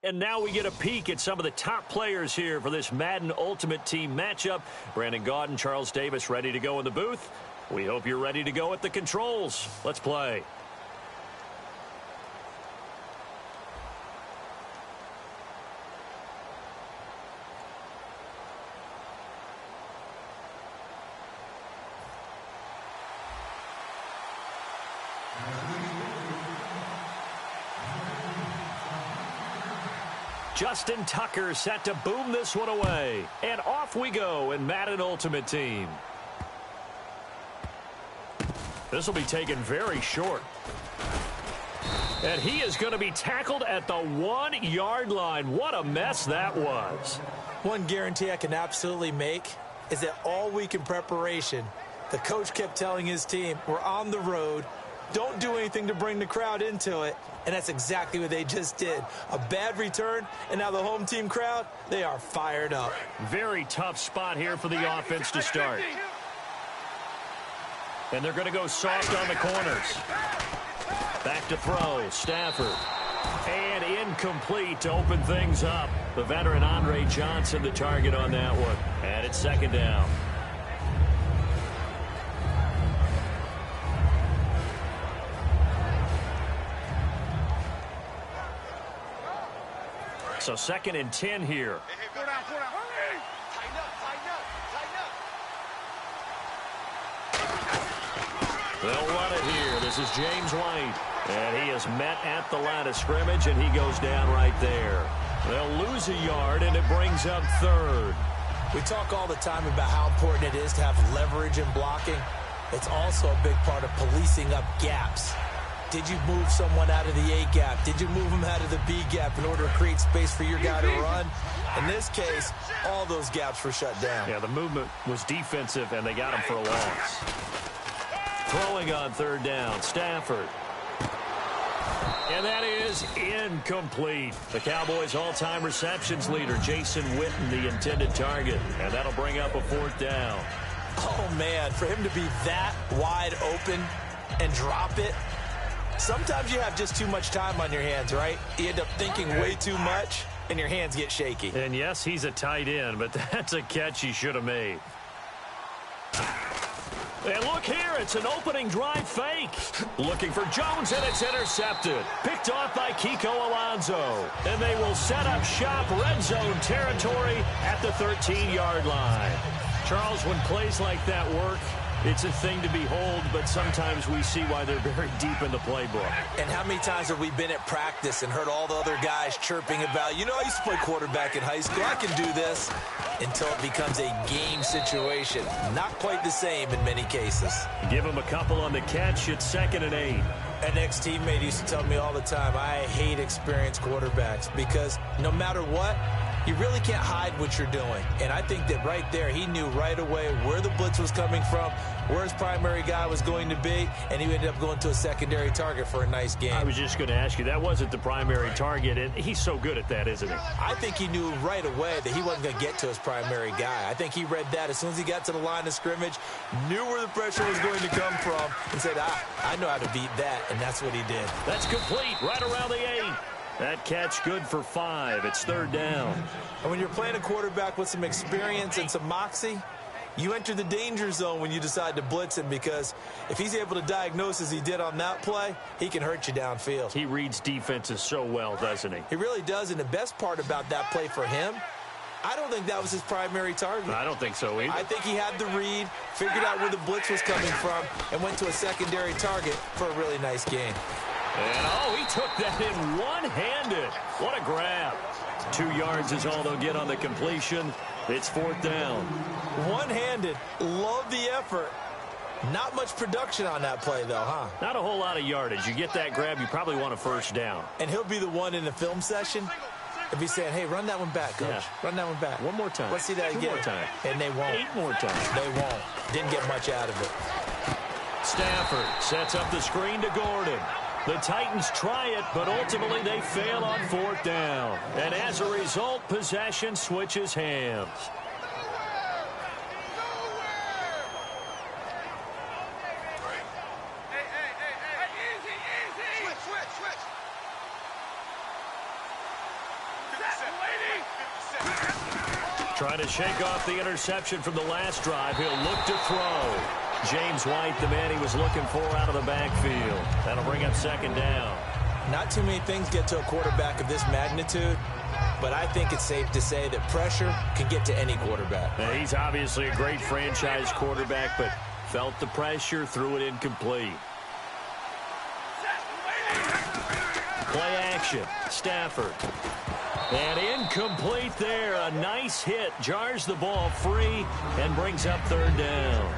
And now we get a peek at some of the top players here for this Madden Ultimate Team matchup. Brandon Gaudin, Charles Davis ready to go in the booth. We hope you're ready to go at the controls. Let's play. Justin Tucker set to boom this one away. And off we go in Madden Ultimate Team. This will be taken very short. And he is going to be tackled at the 1-yard line. What a mess that was. One guarantee I can absolutely make is that all week in preparation, the coach kept telling his team, we're on the road. Don't do anything to bring the crowd into it. And that's exactly what they just did. A bad return, and now the home team crowd, they are fired up. Very tough spot here for the offense to start. And they're going to go soft on the corners. Back to throw, Stafford. And incomplete to open things up. The veteran Andre Johnson, the target on that one. And it's second down. So 2nd and 10 here. Tighten up. They'll run it here. This is James White. And he is met at the line of scrimmage, and he goes down right there. They'll lose a yard, and it brings up 3rd. We talk all the time about how important it is to have leverage in blocking. It's also a big part of policing up gaps. Did you move someone out of the A gap? Did you move them out of the B gap in order to create space for your guy to run? In this case, all those gaps were shut down. Yeah, the movement was defensive, and they got him for a loss. Throwing on 3rd down, Stafford. And that is incomplete. The Cowboys' all-time receptions leader, Jason Witten, the intended target. And that'll bring up a 4th down. Oh, man, for him to be that wide open and drop it. Sometimes you have just too much time on your hands, right? You end up thinking way too much, and your hands get shaky. And yes, he's a tight end, but that's a catch he should have made. And look here, it's an opening drive fake. Looking for Jones, and it's intercepted. Picked off by Kiko Alonso. And they will set up shop, red zone territory at the 13-yard line. Charles, when plays like that work, it's a thing to behold, but sometimes we see why they're very deep in the playbook. And how many times have we been at practice and heard all the other guys chirping about, you know, I used to play quarterback in high school, I can do this, until it becomes a game situation. Not quite the same in many cases. Give him a couple on the catch. It's 2nd and 8. An ex-teammate used to tell me all the time, I hate experienced quarterbacks because no matter what, you really can't hide what you're doing. And I think that right there, he knew right away where the blitz was coming from, where his primary guy was going to be, and he ended up going to a secondary target for a nice game. I was just going to ask you, that wasn't the primary target, and he's so good at that, isn't he? I think he knew right away that he wasn't going to get to his primary guy. I think he read that as soon as he got to the line of scrimmage, knew where the pressure was going to come from, and said, I know how to beat that, and that's what he did. That's complete, right around the 8. That catch good for 5. It's 3rd down. And when you're playing a quarterback with some experience and some moxie, you enter the danger zone when you decide to blitz him, because if he's able to diagnose as he did on that play, he can hurt you downfield. He reads defenses so well, doesn't he? He really does, and the best part about that play for him, I don't think that was his primary target. I don't think so either. I think he had the read, figured out where the blitz was coming from, and went to a secondary target for a really nice gain. And, he took that in one-handed. What a grab. 2 yards is all they'll get on the completion. It's 4th down. One-handed. Love the effort. Not much production on that play, though, huh? Not a whole lot of yardage. You get that grab, you probably want a 1st down. And he'll be the one in the film session if he's saying, hey, run that one back, Coach. Yeah. Run that one back. One more time. Let's see that 2 again. more time. And they won't. 8 more times. They won't. Didn't get much out of it. Stafford sets up the screen to Gordon. The Titans try it, but ultimately they fail on 4th down. And as a result, possession switches hands. Trying to shake off the interception from the last drive. He'll look to throw. James White, the man he was looking for out of the backfield. That'll bring up second down. Not too many things get to a quarterback of this magnitude, but I think it's safe to say that pressure can get to any quarterback. Now, he's obviously a great franchise quarterback, but felt the pressure, threw it incomplete. Play action. Stafford. And incomplete there. A nice hit. Jars the ball free and brings up third down.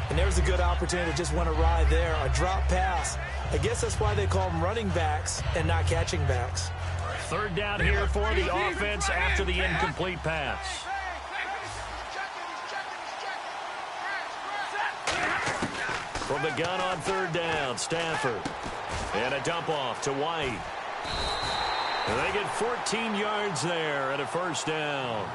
And there's a good opportunity to just went awry there. A drop pass. I guess that's why they call them running backs and not catching backs. Third down here for the offense after the incomplete pass. From the gun on third down, Stafford. And a dump off to White. And they get 14 yards there and a first down.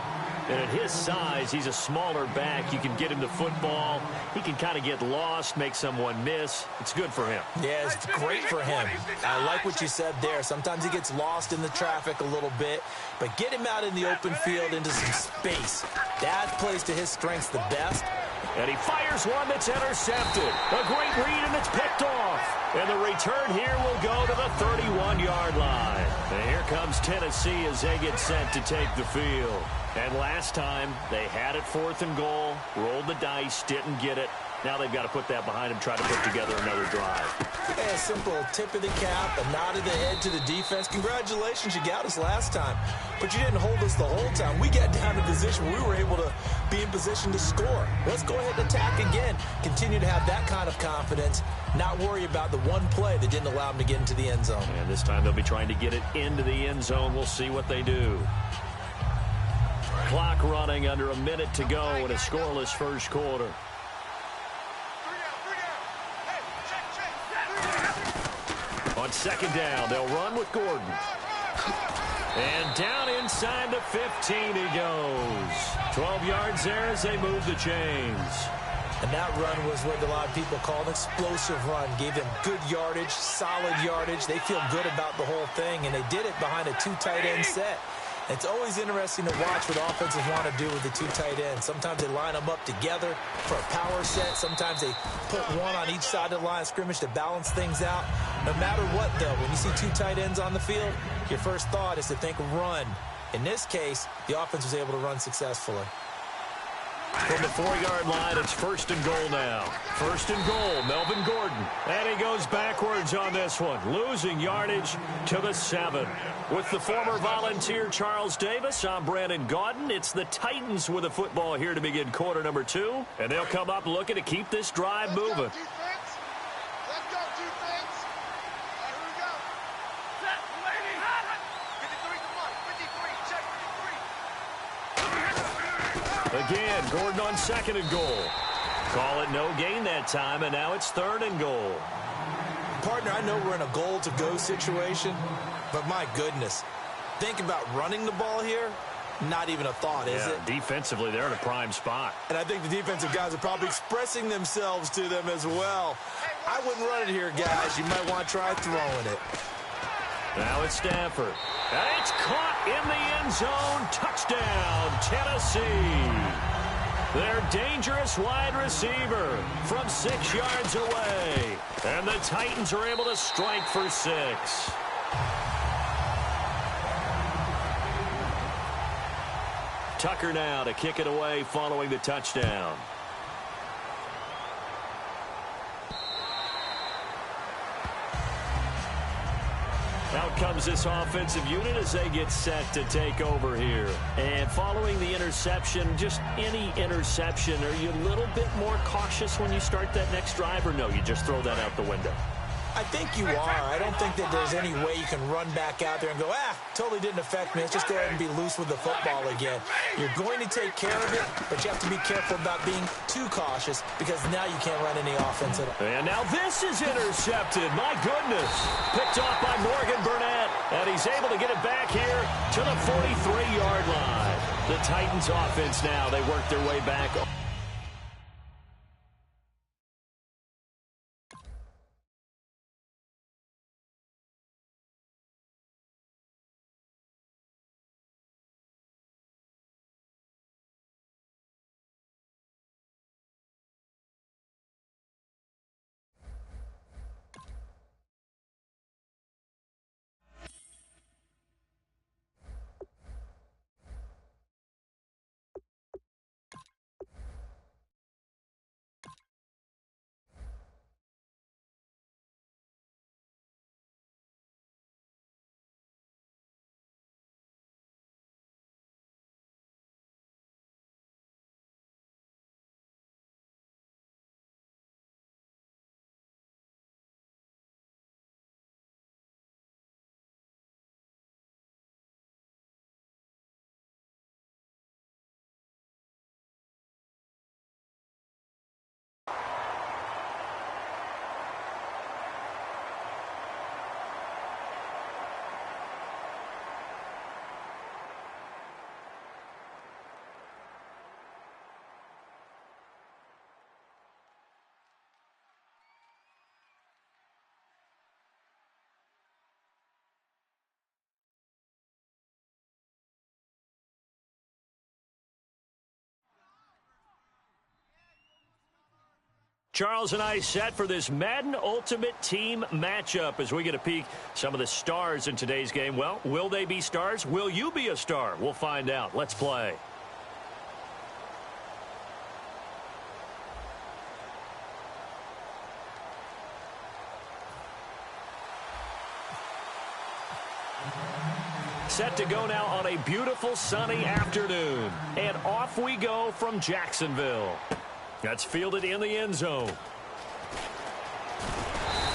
And at his size, he's a smaller back. You can get him the football. He can kind of get lost, make someone miss. It's good for him. Yeah, it's great for him. I like what you said there. Sometimes he gets lost in the traffic a little bit, but get him out in the open field into some space. That plays to his strengths the best. And he fires one that's intercepted. A great read, and it's picked off. And the return here will go to the 31-yard line. And here comes Tennessee as they get set to take the field. And last time, they had it 4th and goal, rolled the dice, didn't get it. Now they've got to put that behind them, try to put together another drive. Yeah, a simple tip of the cap, a nod of the head to the defense. Congratulations, you got us last time. But you didn't hold us the whole time. We got down to position where we were able to be in position to score. Let's go ahead and attack again. Continue to have that kind of confidence, not worry about the one play that didn't allow them to get into the end zone. And this time they'll be trying to get it into the end zone. We'll see what they do. Clock running, under a minute to go in a scoreless first quarter. On second down, they'll run with Gordon. And down inside the 15 he goes. 12 yards there as they move the chains. And that run was what a lot of people call an explosive run. Gave them good yardage, solid yardage. They feel good about the whole thing, and they did it behind a 2 tight end set. It's always interesting to watch what offenses want to do with the 2 tight ends. Sometimes they line them up together for a power set. Sometimes they put one on each side of the line of scrimmage to balance things out. No matter what, though, when you see 2 tight ends on the field, your first thought is to think run. In this case, the offense was able to run successfully. From the 4-yard line, it's 1st and goal now. 1st and goal, Melvin Gordon. And he goes backwards on this one, losing yardage to the 7. With the former Volunteer Charles Davis, I'm Brandon Gaudin. It's the Titans with a football here to begin quarter number 2. And they'll come up looking to keep this drive moving. Again, Gordon on 2nd and goal. Call it no gain that time, and now it's 3rd and goal. Partner, I know we're in a goal-to-go situation, but my goodness, think about running the ball here. Not even a thought, is it? Defensively, they're in a prime spot. And I think the defensive guys are probably expressing themselves to them as well. I wouldn't run it here, guys. You might want to try throwing it. Now it's Stafford. And it's caught in the end zone. Touchdown, Tennessee. Their dangerous wide receiver from 6 yards away. And the Titans are able to strike for 6. Tucker now to kick it away following the touchdown. Out comes this offensive unit as they get set to take over here. And following the interception, just any interception, are you a little bit more cautious when you start that next drive, or no, you just throw that out the window? I think you are. I don't think that there's any way you can run back out there and go, totally didn't affect me. Let's just go ahead and be loose with the football again. You're going to take care of it, but you have to be careful about being too cautious because now you can't run any offense at all. And now this is intercepted. My goodness. Picked off by Morgan Burnett, and he's able to get it back here to the 43-yard line. The Titans offense now, they work their way back. Charles and I set for this Madden Ultimate Team matchup as we get a peek some of the stars in today's game. Well, will they be stars? Will you be a star? We'll find out. Let's play. Set to go now on a beautiful sunny afternoon. And off we go from Jacksonville. That's fielded in the end zone.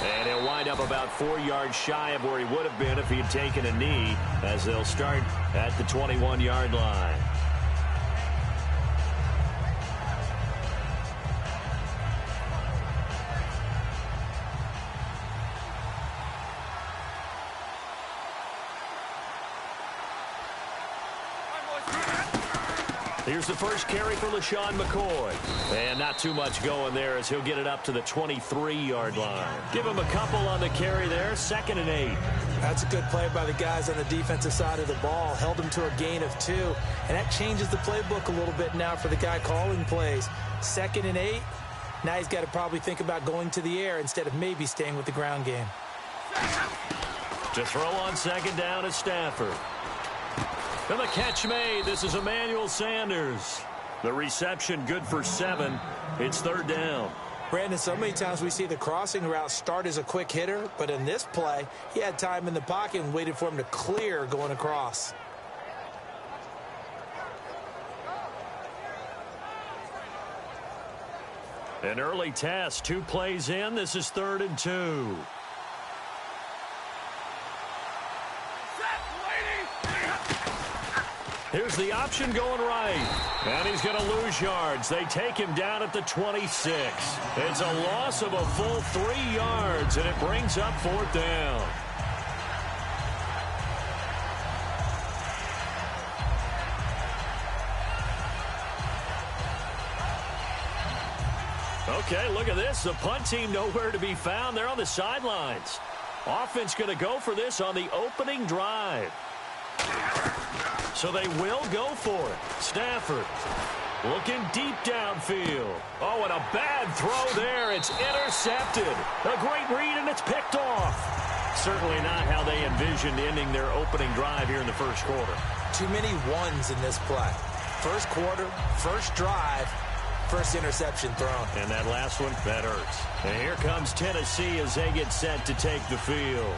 And he'll wind up about 4 yards shy of where he would have been if he had taken a knee, as they'll start at the 21-yard line. Here's the first carry for LaShawn McCoy. And not too much going there as he'll get it up to the 23-yard line. Give him a couple on the carry there, 2nd and 8. That's a good play by the guys on the defensive side of the ball. Held him to a gain of 2. And that changes the playbook a little bit now for the guy calling plays. 2nd and 8. Now he's got to probably think about going to the air instead of maybe staying with the ground game. To throw on 2nd down is Stafford. And the catch made. This is Emmanuel Sanders. The reception good for 7. It's 3rd down. Brandon, so many times we see the crossing route start as a quick hitter, but in this play, he had time in the pocket and waited for him to clear going across. An early test. 2 plays in. This is 3rd and 2. Here's the option going right. And he's going to lose yards. They take him down at the 26. It's a loss of a full 3 yards, and it brings up 4th down. Okay, look at this. The punt team nowhere to be found. They're on the sidelines. Offense going to go for this on the opening drive. So they will go for it. Stafford looking deep downfield. Oh, and a bad throw there. It's intercepted. A great read, and it's picked off. Certainly not how they envisioned ending their opening drive here in the first quarter. Too many ones in this play. First quarter, first drive, first interception thrown. And that last one, that hurts. And here comes Tennessee as they get set to take the field.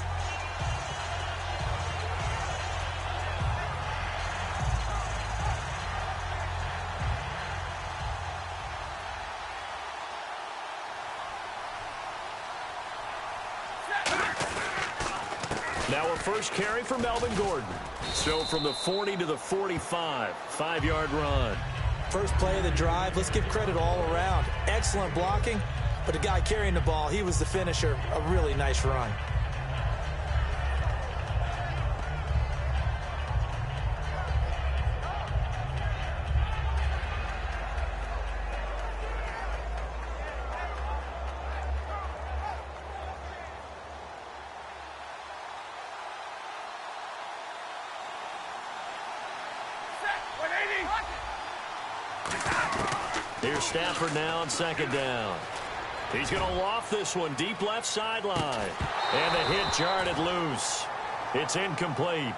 Now a first carry for Melvin Gordon. So from the 40 to the 45, 5-yard run. First play of the drive. Let's give credit all around. Excellent blocking, but the guy carrying the ball, he was the finisher. A really nice run. Here's Stafford now on 2nd down. He's going to loft this one deep left sideline. And the hit jarred loose. It's incomplete.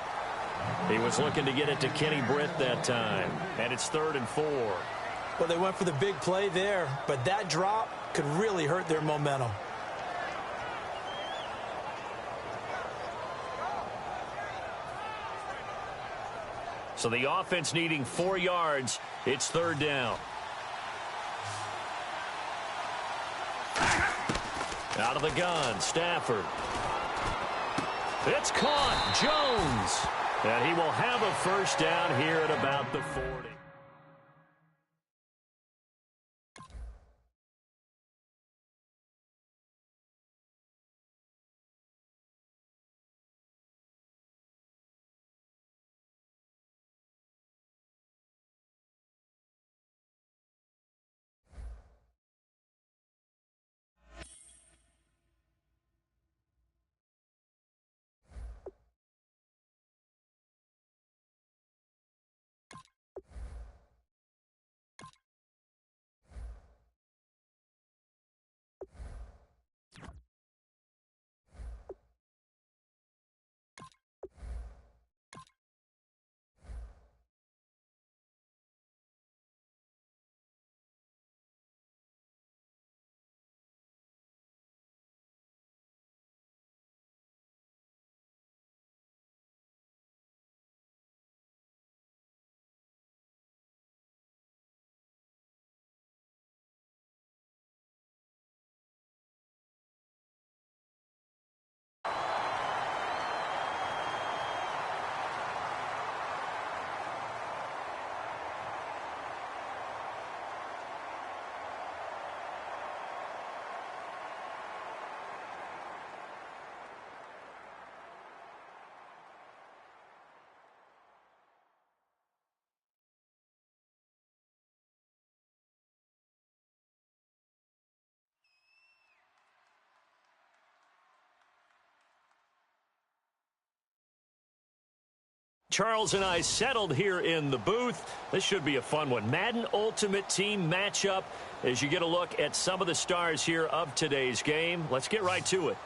He was looking to get it to Kenny Britt that time. And it's 3rd and 4. Well, they went for the big play there, but that drop could really hurt their momentum. So the offense needing 4 yards. It's 3rd down. Out of the gun, Stafford. It's caught, Jones. And he will have a first down here at about the 40. Charles and I settled here in the booth. This should be a fun one. Madden Ultimate Team matchup as you get a look at some of the stars here of today's game. Let's get right to it.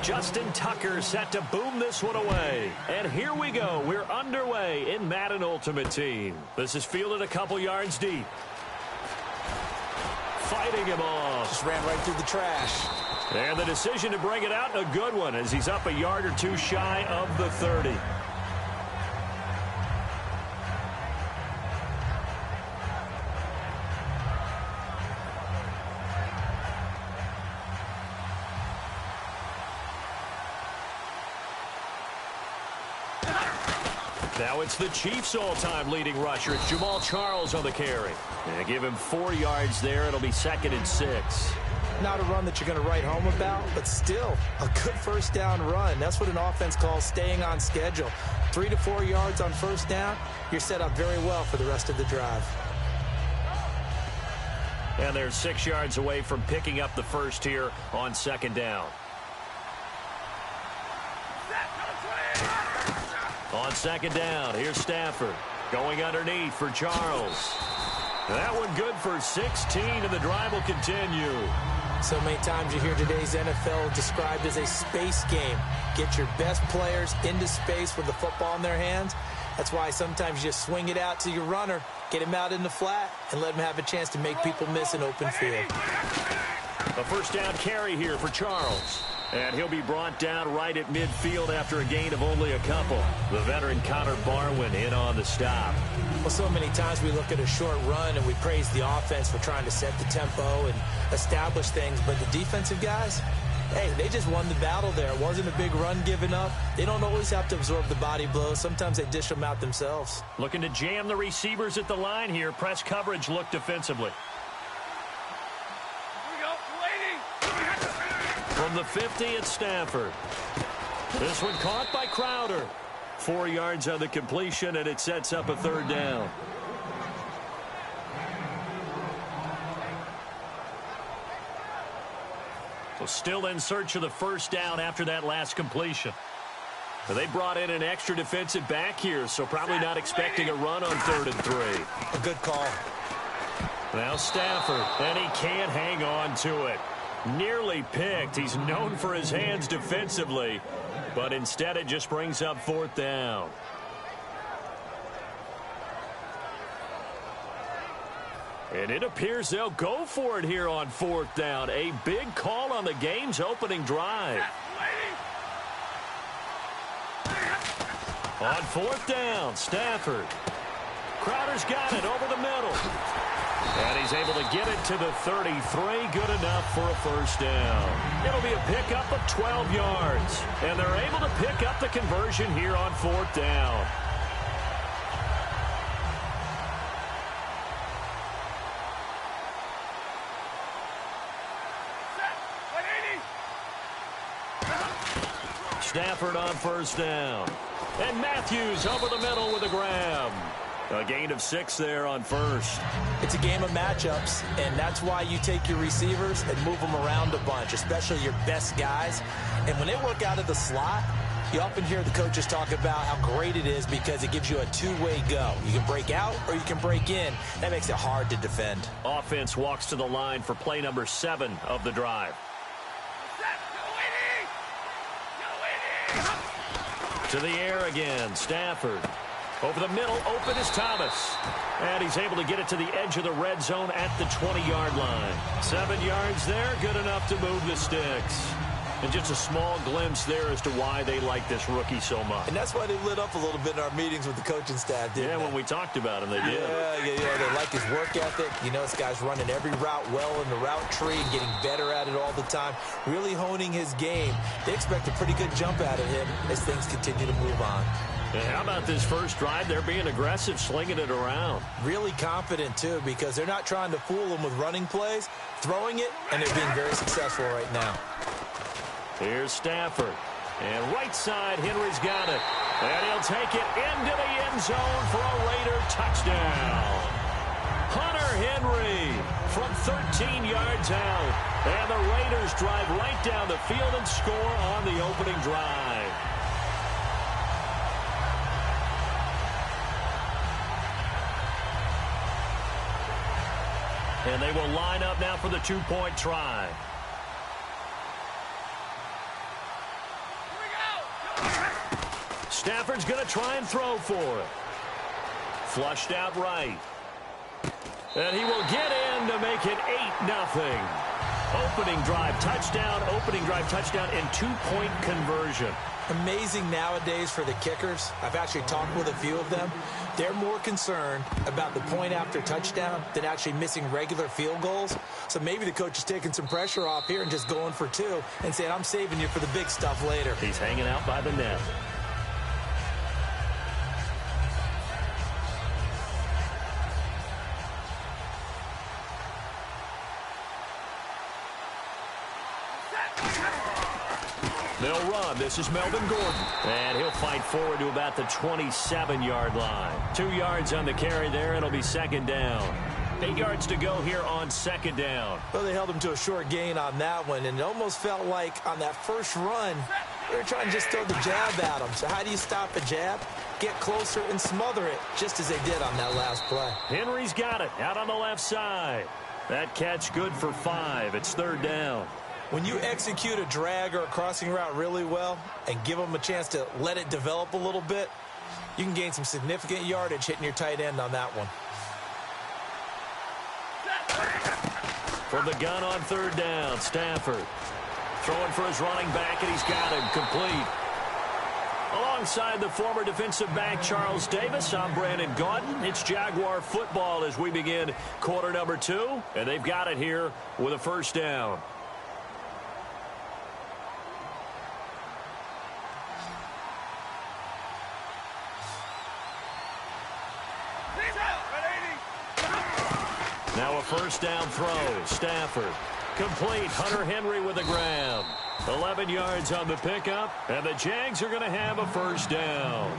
Justin Tucker set to boom this one away. And here we go. We're underway in Madden Ultimate Team. This is fielded a couple yards deep. Fighting him off. Just ran right through the trash. And the decision to bring it out, a good one, as he's up a yard or two shy of the 30. Now it's the Chiefs' all-time leading rusher. It's Jamal Charles on the carry. And give him 4 yards there. It'll be 2nd and 6. Not a run that you're going to write home about, but still a good first down run. That's what an offense calls staying on schedule. 3 to 4 yards on first down, you're set up very well for the rest of the drive. And they're 6 yards away from picking up the first here on 2nd down. On 2nd down, here's Stafford going underneath for Charles. That one good for 16, and the drive will continue. So many times you hear today's NFL described as a space game. Get your best players into space with the football in their hands. That's why sometimes you just swing it out to your runner, get him out in the flat, and let him have a chance to make people miss an open field. A first down carry here for Charles. And he'll be brought down right at midfield after a gain of only a couple. The veteran Connor Barwin in on the stop. Well, so many times we look at a short run and we praise the offense for trying to set the tempo and establish things. But the defensive guys, hey, they just won the battle there. It wasn't a big run given up. They don't always have to absorb the body blows. Sometimes they dish them out themselves. Looking to jam the receivers at the line here. Press coverage look defensively. From the 50, it's Stafford. This one caught by Crowder. 4 yards on the completion, and it sets up a 3rd down. So still in search of the first down after that last completion. They brought in an extra defensive back here, so probably not expecting a run on 3rd and 3. A good call. Now Stafford, and he can't hang on to it. Nearly picked. He's known for his hands defensively, but instead it just brings up 4th down. And it appears they'll go for it here on 4th down. A big call on the game's opening drive. On 4th down, Stafford. Crowder's got it over the middle. And he's able to get it to the 33. Good enough for a first down. It'll be a pickup of 12 yards. And they're able to pick up the conversion here on 4th down. Stafford on first down. And Matthews over the middle with a grab. A gain of 6 there on first. It's a game of matchups, and that's why you take your receivers and move them around a bunch, especially your best guys. And when they work out of the slot, you often hear the coaches talk about how great it is because it gives you a two-way go. You can break out or you can break in. That makes it hard to defend. Offense walks to the line for play number 7 of the drive. To the air again, Stafford. Over the middle, open is Thomas. And he's able to get it to the edge of the red zone at the 20-yard line. 7 yards there, good enough to move the sticks. And just a small glimpse there as to why they like this rookie so much. And that's why they lit up a little bit in our meetings with the coaching staff, didn't they? When we talked about him, they did. Yeah, they like his work ethic. You know, this guy's running every route well in the route tree and getting better at it all the time, really honing his game. They expect a pretty good jump out of him as things continue to move on. And how about this first drive? They're being aggressive, slinging it around. Really confident, too, because they're not trying to fool him with running plays, throwing it, and they're being very successful right now. Here's Stafford. And right side, Henry's got it. And he'll take it into the end zone for a Raider touchdown. Hunter Henry from 13 yards out. And the Raiders drive right down the field and score on the opening drive. And they will line up now for the two-point try. Stafford's going to try and throw for it. Flushed out right. And he will get in to make it 8-0. Opening drive touchdown and two-point conversion. Amazing nowadays for the kickers. I've actually talked with a few of them. They're more concerned about the point after touchdown than actually missing regular field goals. So maybe the coach is taking some pressure off here and just going for two and saying, I'm saving you for the big stuff later. He's hanging out by the net. They'll run. This is Melvin Gordon. And he'll fight forward to about the 27-yard line. 2 yards on the carry there. It'll be second down. 8 yards to go here on second down. Well, they held him to a short gain on that one, and it almost felt like on that first run, they were trying to just throw the jab at him. So how do you stop a jab? Get closer and smother it, just as they did on that last play. Henry's got it out on the left side. That catch good for 5. It's third down. When you execute a drag or a crossing route really well and give them a chance to let it develop a little bit, you can gain some significant yardage hitting your tight end on that one. From the gun on third down, Stafford throwing for his running back, and he's got him complete. Alongside the former defensive back Charles Davis, I'm Brandon Gaudin. It's Jaguar football as we begin quarter number 2, and they've got it here with a first down. Now a first down throw. Stafford. Complete. Hunter Henry with the grab. 11 yards on the pickup. And the Jags are going to have a first down.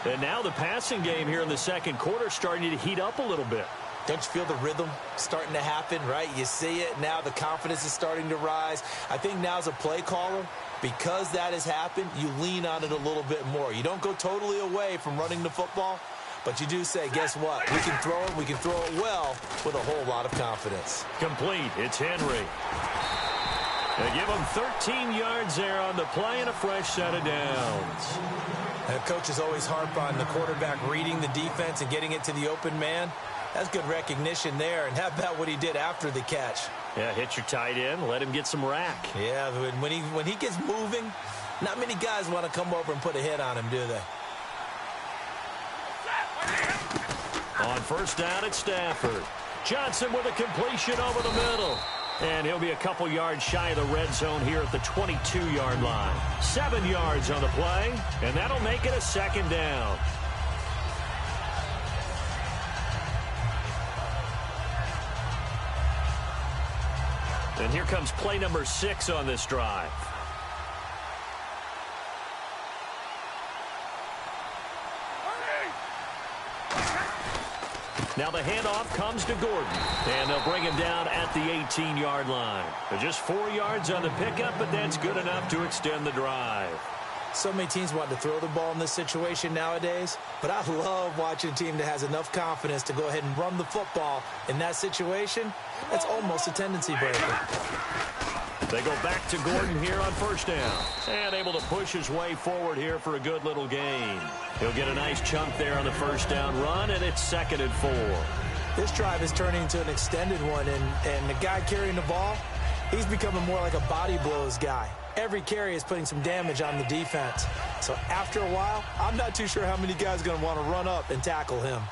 And now the passing game here in the second quarter starting to heat up a little bit. Don't you feel the rhythm starting to happen, right? You see it. Now the confidence is starting to rise. I think now as a play caller, because that has happened, you lean on it a little bit more. You don't go totally away from running the football. But you do say, guess what? We can throw it. We can throw it well with a whole lot of confidence. Complete. It's Henry. They give him 13 yards there on the play and a fresh set of downs. And coaches always harp on the quarterback reading the defense and getting it to the open man. That's good recognition there. And how about what he did after the catch? Yeah, hit your tight end. Let him get some rack. Yeah, when he gets moving, not many guys want to come over and put a hit on him, do they? On first down, it's Stafford. Johnson with a completion over the middle. And he'll be a couple yards shy of the red zone here at the 22-yard line. 7 yards on the play, and that'll make it a second down. And here comes play number 6 on this drive. Now the handoff comes to Gordon, and they'll bring him down at the 18-yard line. Just 4 yards on the pickup, but that's good enough to extend the drive. So many teams want to throw the ball in this situation nowadays, but I love watching a team that has enough confidence to go ahead and run the football in that situation. That's almost a tendency breaker. They go back to Gordon here on first down. And able to push his way forward here for a good little gain. He'll get a nice chunk there on the first down run, and it's 2nd and 4. This drive is turning into an extended one, and the guy carrying the ball, he's becoming more like a body blows guy. Every carry is putting some damage on the defense. So after a while, I'm not too sure how many guys are going to want to run up and tackle him.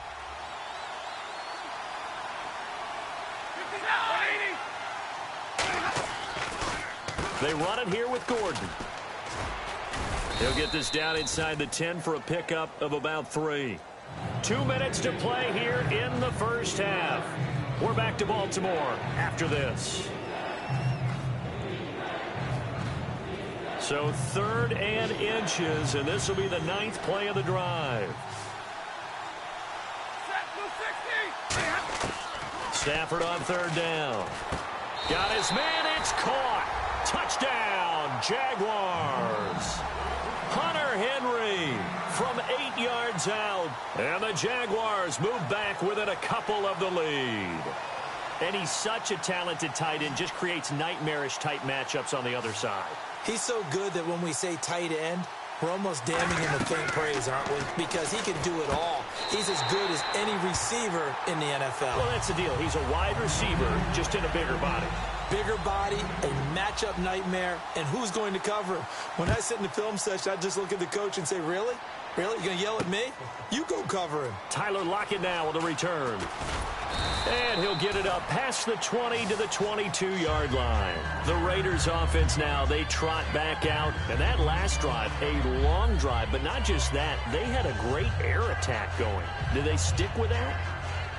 They run it here with Gordon. He'll get this down inside the 10 for a pickup of about 3. 2 minutes to play here in the first half. We're back to Baltimore after this. So 3rd and inches, and this will be the 9th play of the drive. Stafford on third down. Got his man. It's caught. Touchdown, Jaguars. Hunter Henry from 8 yards out. And the Jaguars move back within a couple of the lead. And he's such a talented tight end, just creates nightmarish-type matchups on the other side. He's so good that when we say tight end, we're almost damning him with faint praise, aren't we? Because he can do it all. He's as good as any receiver in the NFL. Well, that's the deal. He's a wide receiver, just in a bigger body. Bigger body, a matchup nightmare, and who's going to cover him? When I sit in the film session, I just look at the coach and say, really? Really? You going to yell at me? You go cover him. Tyler Lockett now with a return. And he'll get it up past the 20 to the 22-yard line. The Raiders offense now, they trot back out. And that last drive, a long drive, but not just that. They had a great air attack going. Do they stick with that?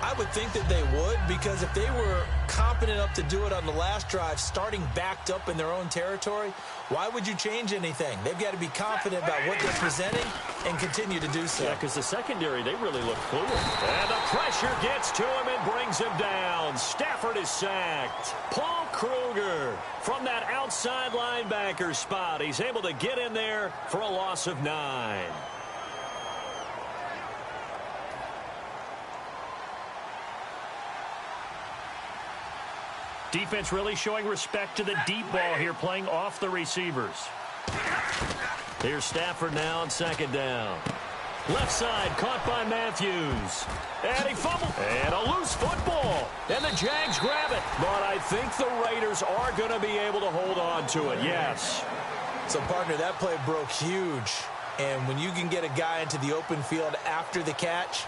I would think that they would, because if they were competent enough to do it on the last drive, starting backed up in their own territory, why would you change anything? They've got to be confident about what they're presenting and continue to do so. Yeah, because the secondary, they really look fluid. And the pressure gets to him and brings him down. Stafford is sacked. Paul Kruger from that outside linebacker spot. He's able to get in there for a loss of 9. Defense really showing respect to the deep ball here, playing off the receivers. Here's Stafford now on second down. Left side, caught by Matthews. And he fumbled. And a loose football. And the Jags grab it. But I think the Raiders are going to be able to hold on to it, yes. So, partner, that play broke huge. And when you can get a guy into the open field after the catch,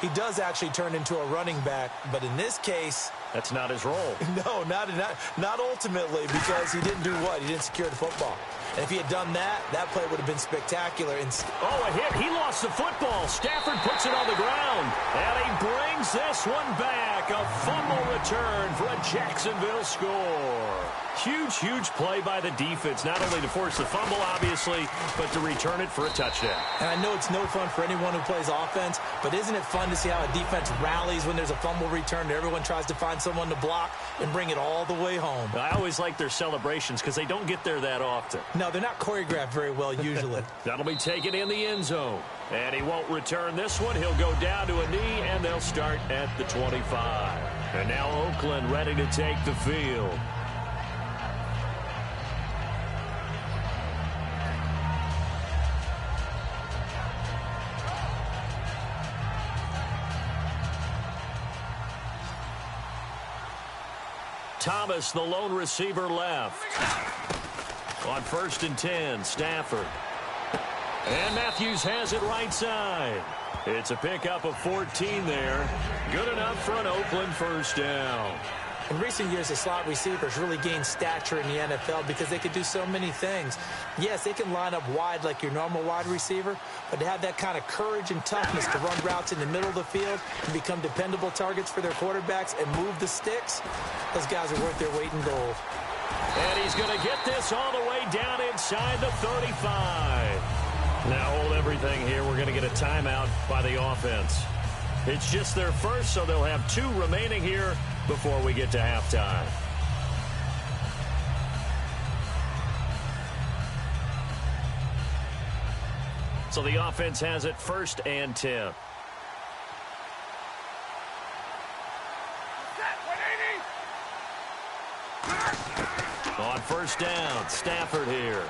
he does actually turn into a running back. But in this case, that's not his role. No, not ultimately, because he didn't do what? He didn't secure the football. And if he had done that, that play would have been spectacular. Oh, a hit. He lost the football. Stafford puts it on the ground. And he brings this one back. A fumble return for a Jacksonville score. Huge, huge play by the defense, not only to force the fumble, obviously, but to return it for a touchdown. And I know it's no fun for anyone who plays offense, but isn't it fun to see how a defense rallies when there's a fumble return and everyone tries to find someone to block and bring it all the way home? I always like their celebrations because they don't get there that often. No, they're not choreographed very well usually. That'll be taken in the end zone. And he won't return this one. He'll go down to a knee, and they'll start at the 25. And now Oakland ready to take the field. Thomas, the lone receiver, left. On 1st and 10, Stafford. And Matthews has it right side. It's a pickup of 14 there. Good enough for an Oakland first down. In recent years, the slot receivers really gained stature in the NFL because they could do so many things. Yes, they can line up wide like your normal wide receiver, but to have that kind of courage and toughness to run routes in the middle of the field and become dependable targets for their quarterbacks and move the sticks, those guys are worth their weight in gold. And he's going to get this all the way down inside the 35. Now hold everything here. We're going to get a timeout by the offense. It's just their first, so they'll have 2 remaining here before we get to halftime. So the offense has it 1st and 10. On 1st down, Stafford here.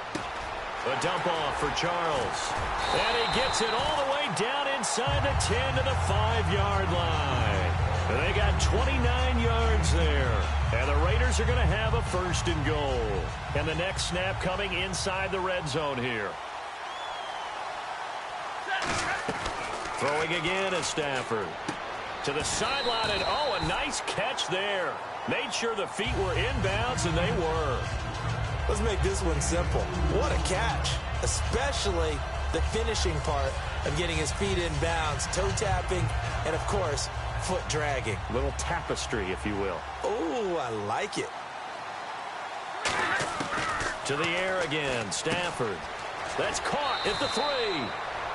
A dump off for Charles. And he gets it all the way down inside the 10 to the 5-yard line. And they got 29 yards there. And the Raiders are going to have a 1st and goal. And the next snap coming inside the red zone here. Throwing again is Stafford. To the sideline, and oh, a nice catch there. Made sure the feet were inbounds, and they were. Let's make this one simple. What a catch, especially the finishing part of getting his feet in bounds, toe tapping, and, of course, foot dragging. Little tapestry, if you will. Oh, I like it. To the air again, Stafford. That's caught at the 3.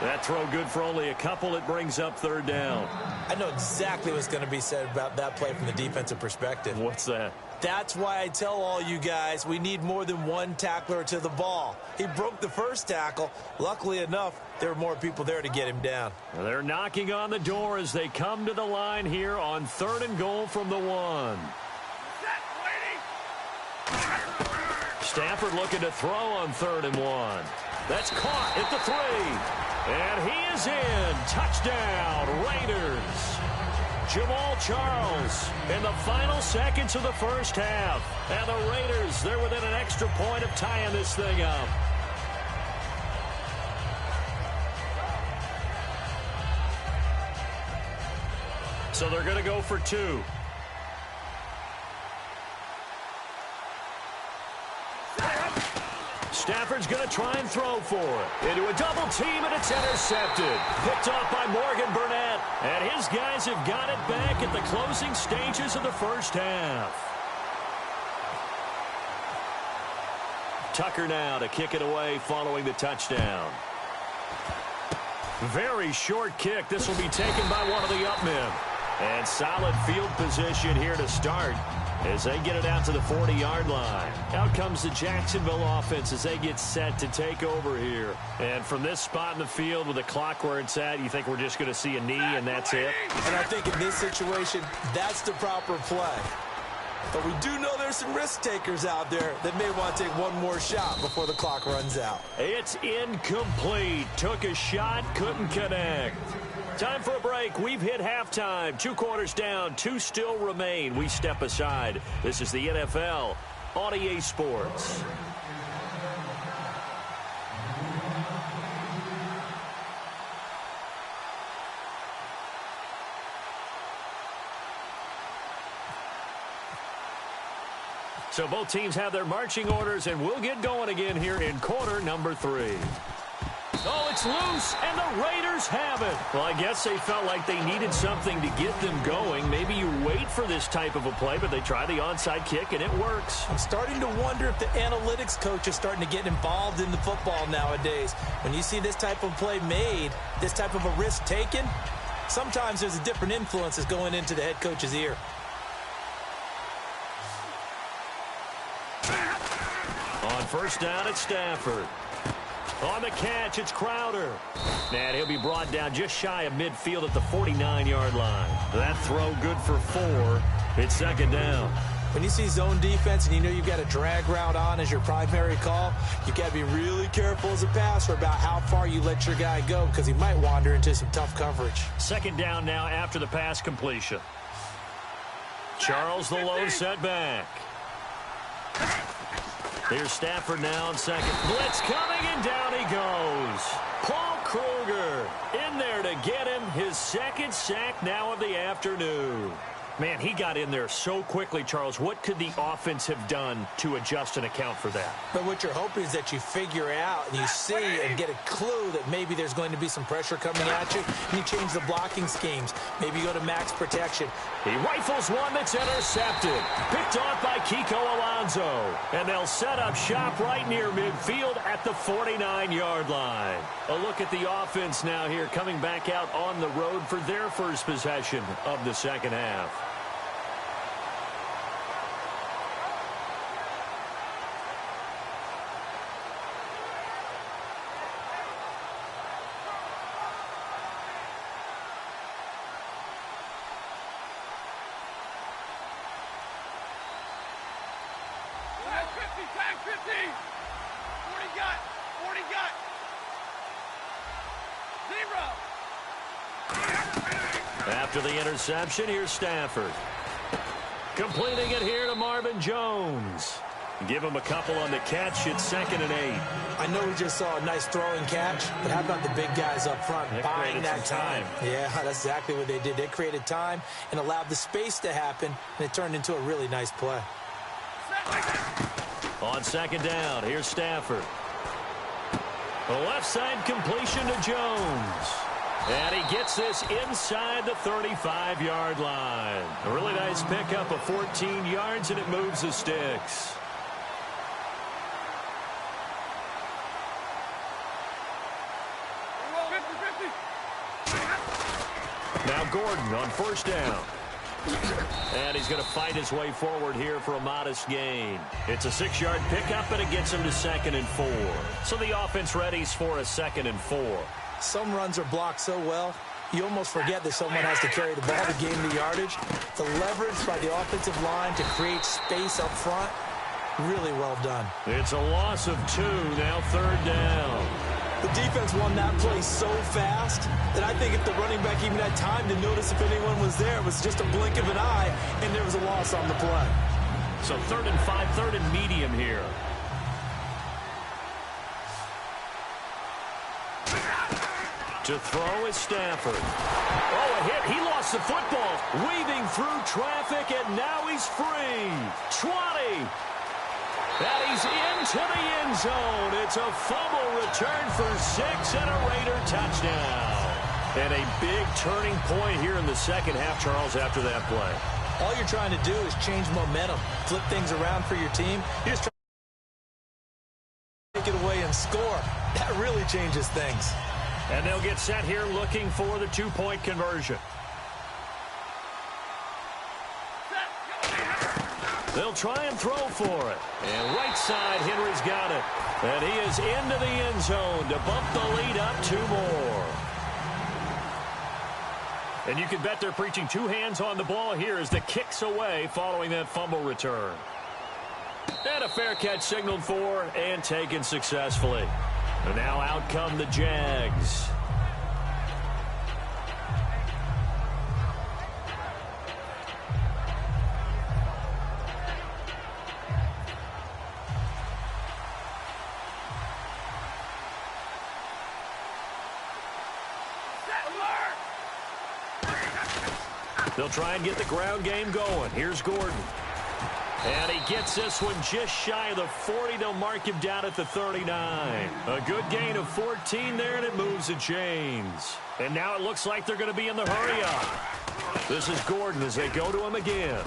That throw good for only a couple. It brings up third down. I know exactly what's going to be said about that play from the defensive perspective. What's that? That's why I tell all you guys we need more than one tackler to the ball. He broke the first tackle. Luckily enough, there were more people there to get him down. They're knocking on the door as they come to the line here on 3rd and goal from the 1. Stafford looking to throw on 3rd and 1. That's caught at the 3. And he is in. Touchdown, Raiders. Jamal Charles in the final seconds of the first half. And the Raiders, they're within an extra point of tying this thing up. So they're going to go for 2. Stafford's going to try and throw for it. Into a double team, and it's intercepted. Picked off by Morgan Burnett. And his guys have got it back at the closing stages of the first half. Tucker now to kick it away following the touchdown. Very short kick. This will be taken by one of the up men. And solid field position here to start as they get it out to the 40-yard line. Out comes the Jacksonville offense as they get set to take over here. And from this spot in the field with the clock where it's at, you think we're just going to see a knee and that's it? And I think in this situation, that's the proper play. But we do know there's some risk takers out there that may want to take one more shot before the clock runs out. It's incomplete. Took a shot, couldn't connect. Time for a break. We've hit halftime. 2 quarters down, 2 still remain. We step aside. This is the NFL on EA Sports. So both teams have their marching orders, and we'll get going again here in quarter number 3. Oh, it's loose, and the Raiders have it. Well, I guess they felt like they needed something to get them going. Maybe you wait for this type of a play, but they try the onside kick, and it works. I'm starting to wonder if the analytics coach is starting to get involved in the football nowadays. When you see this type of play made, this type of a risk taken, sometimes there's a different influence that's going into the head coach's ear. On first down, it's Stafford. On the catch, it's Crowder. And he'll be brought down just shy of midfield at the 49-yard line. That throw good for 4. It's 2nd down. When you see zone defense and you know you've got a drag route on as your primary call, you've got to be really careful as a passer about how far you let your guy go because he might wander into some tough coverage. 2nd down now after the pass completion. Charles the low setback. Here's Stafford now in 2nd. Blitz coming, and down he goes. Paul Kruger in there to get him his 2nd sack now of the afternoon. Man, he got in there so quickly, Charles. What could the offense have done to adjust and account for that? But what you're hoping is that you figure out and you see and get a clue that maybe there's going to be some pressure coming at you, and you change the blocking schemes. Maybe you go to max protection. He rifles one that's intercepted. Picked off by Kiko Alonso. And they'll set up shop right near midfield at the 49-yard line. A look at the offense now here coming back out on the road for their first possession of the second half. After the interception, here's Stafford. Completing it here to Marvin Jones. Give him a couple on the catch. It's 2nd and 8. I know we just saw a nice throwing catch, but how about the big guys up front buying that time? Yeah, that's exactly what they did. They created time and allowed the space to happen, and it turned into a really nice play. On 2nd down, here's Stafford. The left side completion to Jones. And he gets this inside the 35-yard line. A really nice pickup of 14 yards, and it moves the sticks. Gordon on first down. And he's going to fight his way forward here for a modest gain. It's a 6-yard pickup, and it gets him to 2nd and 4. So the offense readies for a 2nd and 4. Some runs are blocked so well, you almost forget that someone has to carry the ball to gain the yardage. The leverage by the offensive line to create space up front, really well done. It's a loss of 2, now 3rd down. The defense won that play so fast that I think if the running back even had time to notice if anyone was there, it was just a blink of an eye, and there was a loss on the play. So 3rd and 5, 3rd and medium here. To throw is Stafford. Oh, a hit. He lost the football. Weaving through traffic, and now he's free. 20. And he's into the end zone. It's a fumble return for 6 and a Raider touchdown. And a big turning point here in the second half, Charles, after that play. All you're trying to do is change momentum, flip things around for your team. You're just trying to take it away and score. That really changes things. And they'll get set here looking for the 2-point conversion. They'll try and throw for it. And right side, Henry's got it. And he is into the end zone to bump the lead up 2 more. And you can bet they're preaching 2 hands on the ball here as the kick's away following that fumble return. And a fair catch signaled for and taken successfully. And now out come the Jags. They'll try and get the ground game going. Here's Gordon. And he gets this one just shy of the 40. They'll mark him down at the 39. A good gain of 14 there, and it moves the chains. And now it looks like they're going to be in the hurry-up. This is Gordon as they go to him again.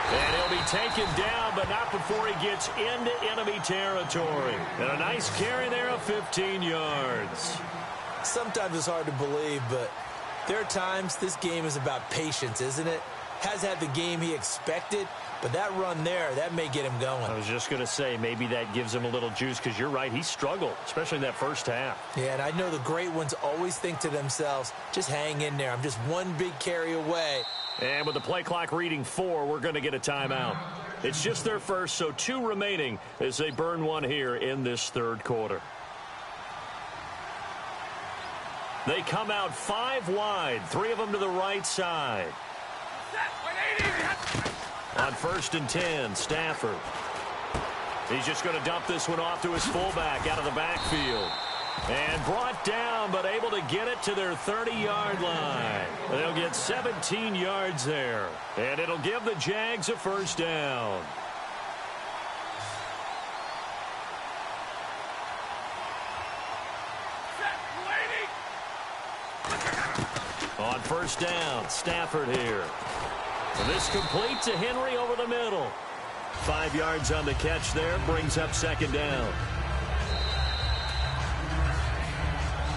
And he'll be taken down, but not before he gets into enemy territory. And a nice carry there of 15 yards. Sometimes it's hard to believe, but there are times this game is about patience, isn't it? Has had the game he expected, but that run there, that may get him going. I was just going to say, maybe that gives him a little juice, because you're right, he struggled, especially in that first half. Yeah, and I know the great ones always think to themselves, just hang in there. I'm just one big carry away. And with the play clock reading 4, we're going to get a timeout. It's just their first, so 2 remaining as they burn one here in this 3rd quarter. They come out 5 wide, 3 of them to the right side. On 1st and 10, Stafford. He's just going to dump this one off to his fullback out of the backfield. And brought down, but able to get it to their 30-yard line. They'll get 17 yards there. And it'll give the Jags a first down. On 1st down, Stafford here. This complete to Henry over the middle. 5 yards on the catch there, brings up 2nd down.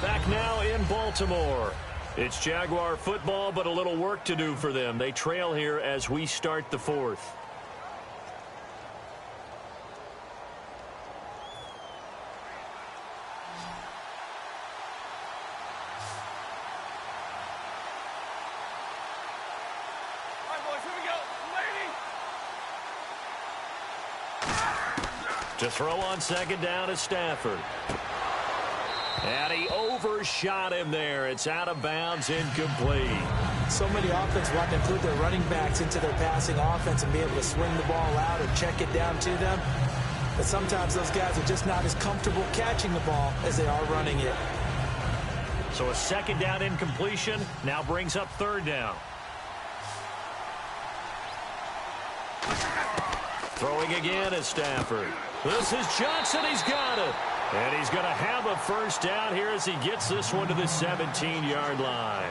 Back now in Baltimore. It's Jaguar football, but a little work to do for them. They trail here as we start the 4th. To throw on 2nd down is Stafford. And he overshot him there. It's out of bounds, incomplete. So many offenses want to include their running backs into their passing offense and be able to swing the ball out or check it down to them. But sometimes those guys are just not as comfortable catching the ball as they are running it. So a 2nd down incompletion now brings up 3rd down. Throwing again is Stafford. This is Johnson. He's got it. And he's going to have a first down here as he gets this one to the 17-yard line.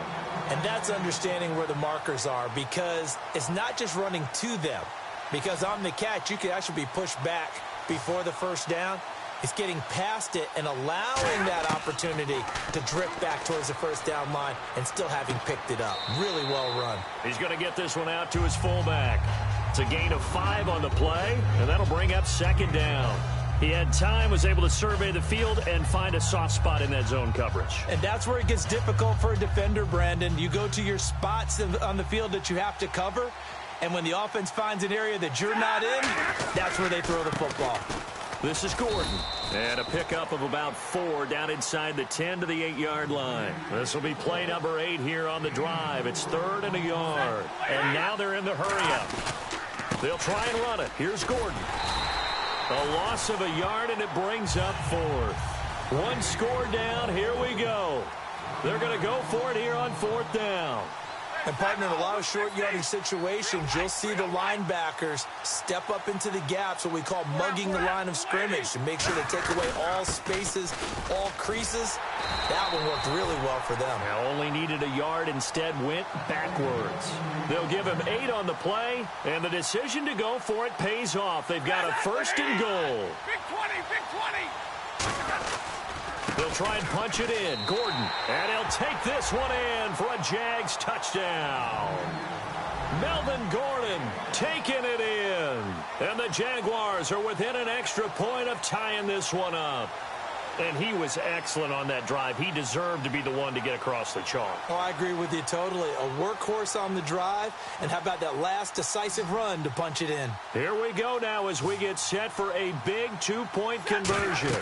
And that's understanding where the markers are, because it's not just running to them. Because on the catch, you could actually be pushed back before the first down. It's getting past it and allowing that opportunity to drift back towards the first down line and still having picked it up. Really well run. He's going to get this one out to his fullback. It's a gain of 5 on the play, and that'll bring up second down. He had time, was able to survey the field and find a soft spot in that zone coverage. And that's where it gets difficult for a defender, Brandon. You go to your spots on the field that you have to cover, and when the offense finds an area that you're not in, that's where they throw the football. This is Gordon. And a pickup of about 4 down inside the 10 to the 8-yard line. This will be play number 8 here on the drive. It's 3rd and a yard. And now they're in the hurry-up. They'll try and run it. Here's Gordon. A loss of a yard, and it brings up 4th. 1 score down. Here we go. They're going to go for it here on 4th down. And, partner, in a lot of short yardage situations, you'll see the linebackers step up into the gaps, what we call mugging the line of scrimmage, to make sure to take away all spaces, all creases. That one worked really well for them. Now only needed a yard, instead went backwards. They'll give him 8 on the play, and the decision to go for it pays off. They've got a 1st and goal. Big 20, big 20. They'll try and punch it in. Gordon. And he'll take this one in for a Jags touchdown. Melvin Gordon taking it in. And the Jaguars are within an extra point of tying this one up. And he was excellent on that drive. He deserved to be the one to get across the chalk. Oh, I agree with you totally. A workhorse on the drive. And how about that last decisive run to punch it in? Here we go now as we get set for a big 2-point conversion.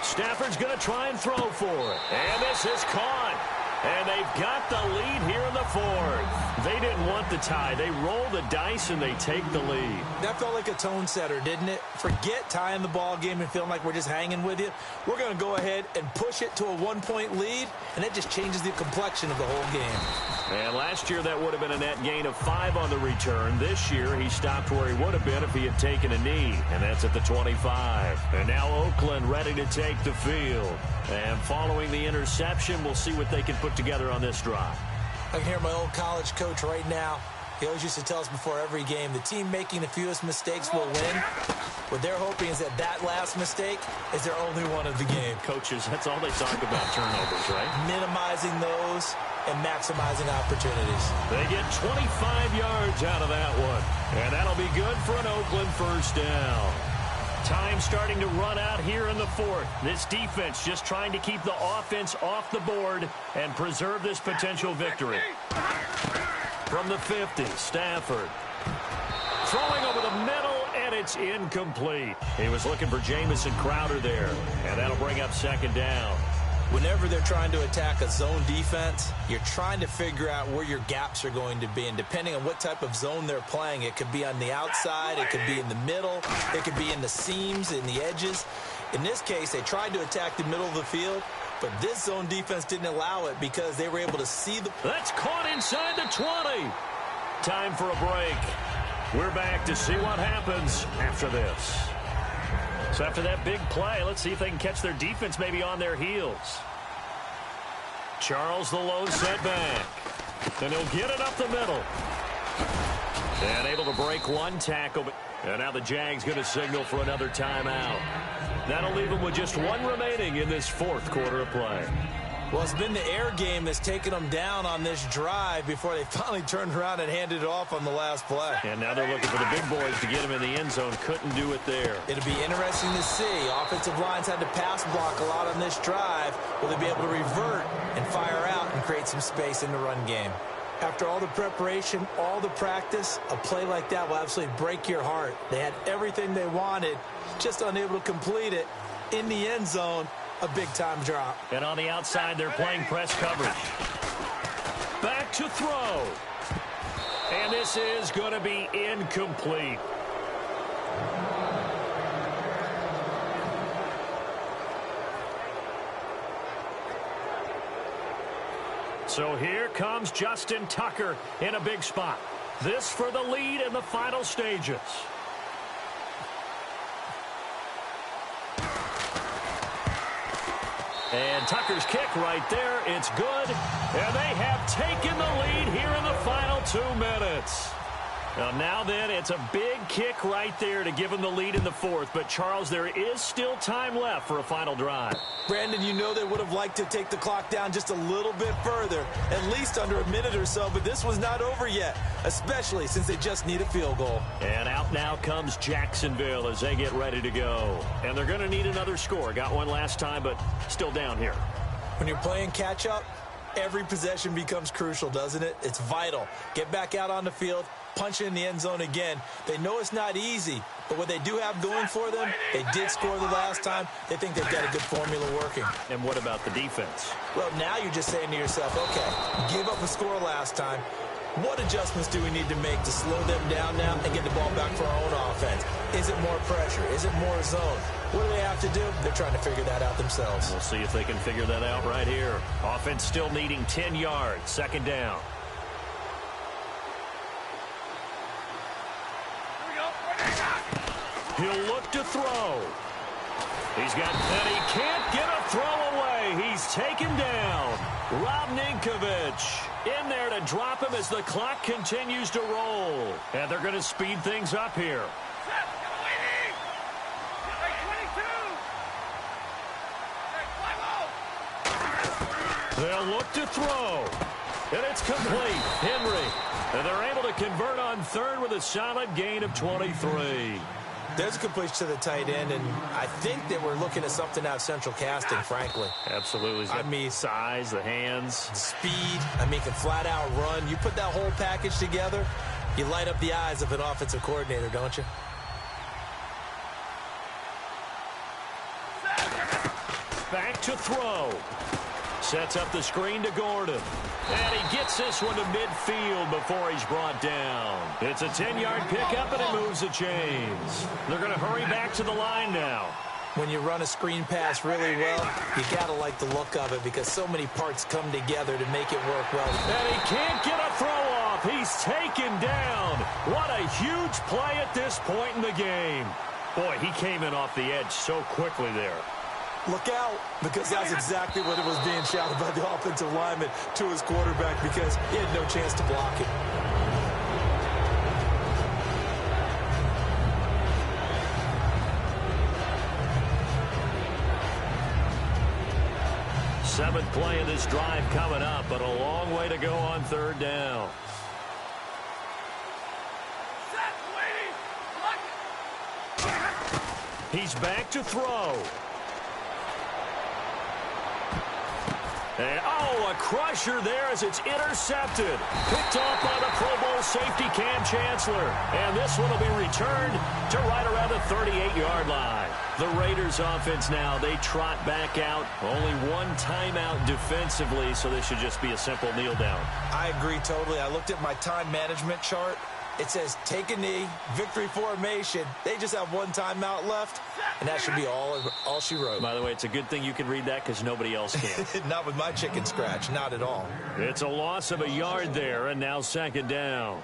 Stafford's going to try and throw for it. And this is caught. And they've got the lead here in the 4th. They didn't want the tie. They roll the dice and they take the lead. That felt like a tone setter, didn't it? Forget tying the ball game and feeling like we're just hanging with you. We're going to go ahead and push it to a 1-point lead, and that just changes the complexion of the whole game. And last year that would have been a net gain of 5 on the return. This year he stopped where he would have been if he had taken a knee, and that's at the 25. And now Oakland ready to take the field. And following the interception, we'll see what they can put together on this drive. I can hear my old college coach right now. He always used to tell us before every game, the team making the fewest mistakes will win. What they're hoping is that that last mistake is their only one of the game. Coaches, that's all they talk about, turnovers, right? Minimizing those and maximizing opportunities. They get 25 yards out of that one. And that'll be good for an Oakland 1st down. Time starting to run out here in the 4th. This defense just trying to keep the offense off the board and preserve this potential victory. From the 50, Stafford. Throwing over the middle, and it's incomplete. He was looking for Jamison Crowder there, and that'll bring up 2nd down. Whenever they're trying to attack a zone defense, you're trying to figure out where your gaps are going to be. And depending on what type of zone they're playing, it could be on the outside, it could be in the middle, it could be in the seams, in the edges. In this case, they tried to attack the middle of the field, but this zone defense didn't allow it because they were able to see the... That's caught inside the 20. Time for a break. We're back to see what happens after this. So after that big play, let's see if they can catch their defense maybe on their heels. Charles the low setback. And he'll get it up the middle. And able to break 1 tackle. And now the Jags going to signal for another timeout. That'll leave them with just 1 remaining in this 4th quarter of play. Well, it's been the air game that's taken them down on this drive before they finally turned around and handed it off on the last play. And now they're looking for the big boys to get him in the end zone. Couldn't do it there. It'll be interesting to see. Offensive lines had to pass block a lot on this drive. Will they be able to revert and fire out and create some space in the run game? After all the preparation, all the practice, a play like that will absolutely break your heart. They had everything they wanted, just unable to complete it. In the end zone, a big-time drop. And on the outside, they're playing press coverage. Back to throw. And this is going to be incomplete. So here comes Justin Tucker in a big spot. This for the lead in the final stages. And Tucker's kick right there. It's good. And they have taken the lead here in the final 2 minutes. Well, now then, it's a big kick right there to give them the lead in the fourth. But, Charles, there is still time left for a final drive. Brandon, you know they would have liked to take the clock down just a little bit further, at least under a minute or so, but this was not over yet, especially since they just need a field goal. And out now comes Jacksonville as they get ready to go. And they're going to need another score. Got one last time, but still down here. When you're playing catch-up, every possession becomes crucial, doesn't it? It's vital. Get back out on the field, punch in the end zone again. They know it's not easy, but what they do have going for them, they did score the last time. They think they've got a good formula working. And what about the defense? Well, now you're just saying to yourself, okay, give up a score last time. What adjustments do we need to make to slow them down now and get the ball back for our own offense? Is it more pressure? Is it more zone? What do they have to do? They're trying to figure that out themselves. We'll see if they can figure that out right here. Offense still needing 10 yards. Second down. He'll look to throw. He's got, and he can't get a throw away. He's taken down. Rob Ninkovich in there to drop him as the clock continues to roll. And they're going to speed things up here. They'll look to throw. And it's complete. Henry. And they're able to convert on third with a solid gain of 23. There's a completion to the tight end, and I think that we're looking at something out of central casting, frankly. Absolutely. I mean, size, the hands. Speed. I mean, can flat out run. You put that whole package together, you light up the eyes of an offensive coordinator, don't you? Back to throw. Sets up the screen to Gordon. And he gets this one to midfield before he's brought down. It's a 10-yard pickup, and it moves the chains. They're going to hurry back to the line now. When you run a screen pass really well, you got to like the look of it because so many parts come together to make it work well. And he can't get a throw off. He's taken down. What a huge play at this point in the game. Boy, he came in off the edge so quickly there. Look out, because that's exactly what it was being shouted by the offensive lineman to his quarterback because he had no chance to block it. Seventh play of this drive coming up, but a long way to go on third down. He's back to throw. And, a crusher there as it's intercepted. Picked off by the Pro Bowl safety Cam Chancellor. And this one will be returned to right around the 38-yard line. The Raiders offense now, they trot back out. Only one timeout defensively, so this should just be a simple kneel down. I agree totally. I looked at my time management chart. It says take a knee, victory formation. They just have one timeout left, and that should be all she wrote. By the way, it's a good thing you can read that because nobody else can. Not with my chicken scratch, not at all. It's a loss of a yard there, and now second down.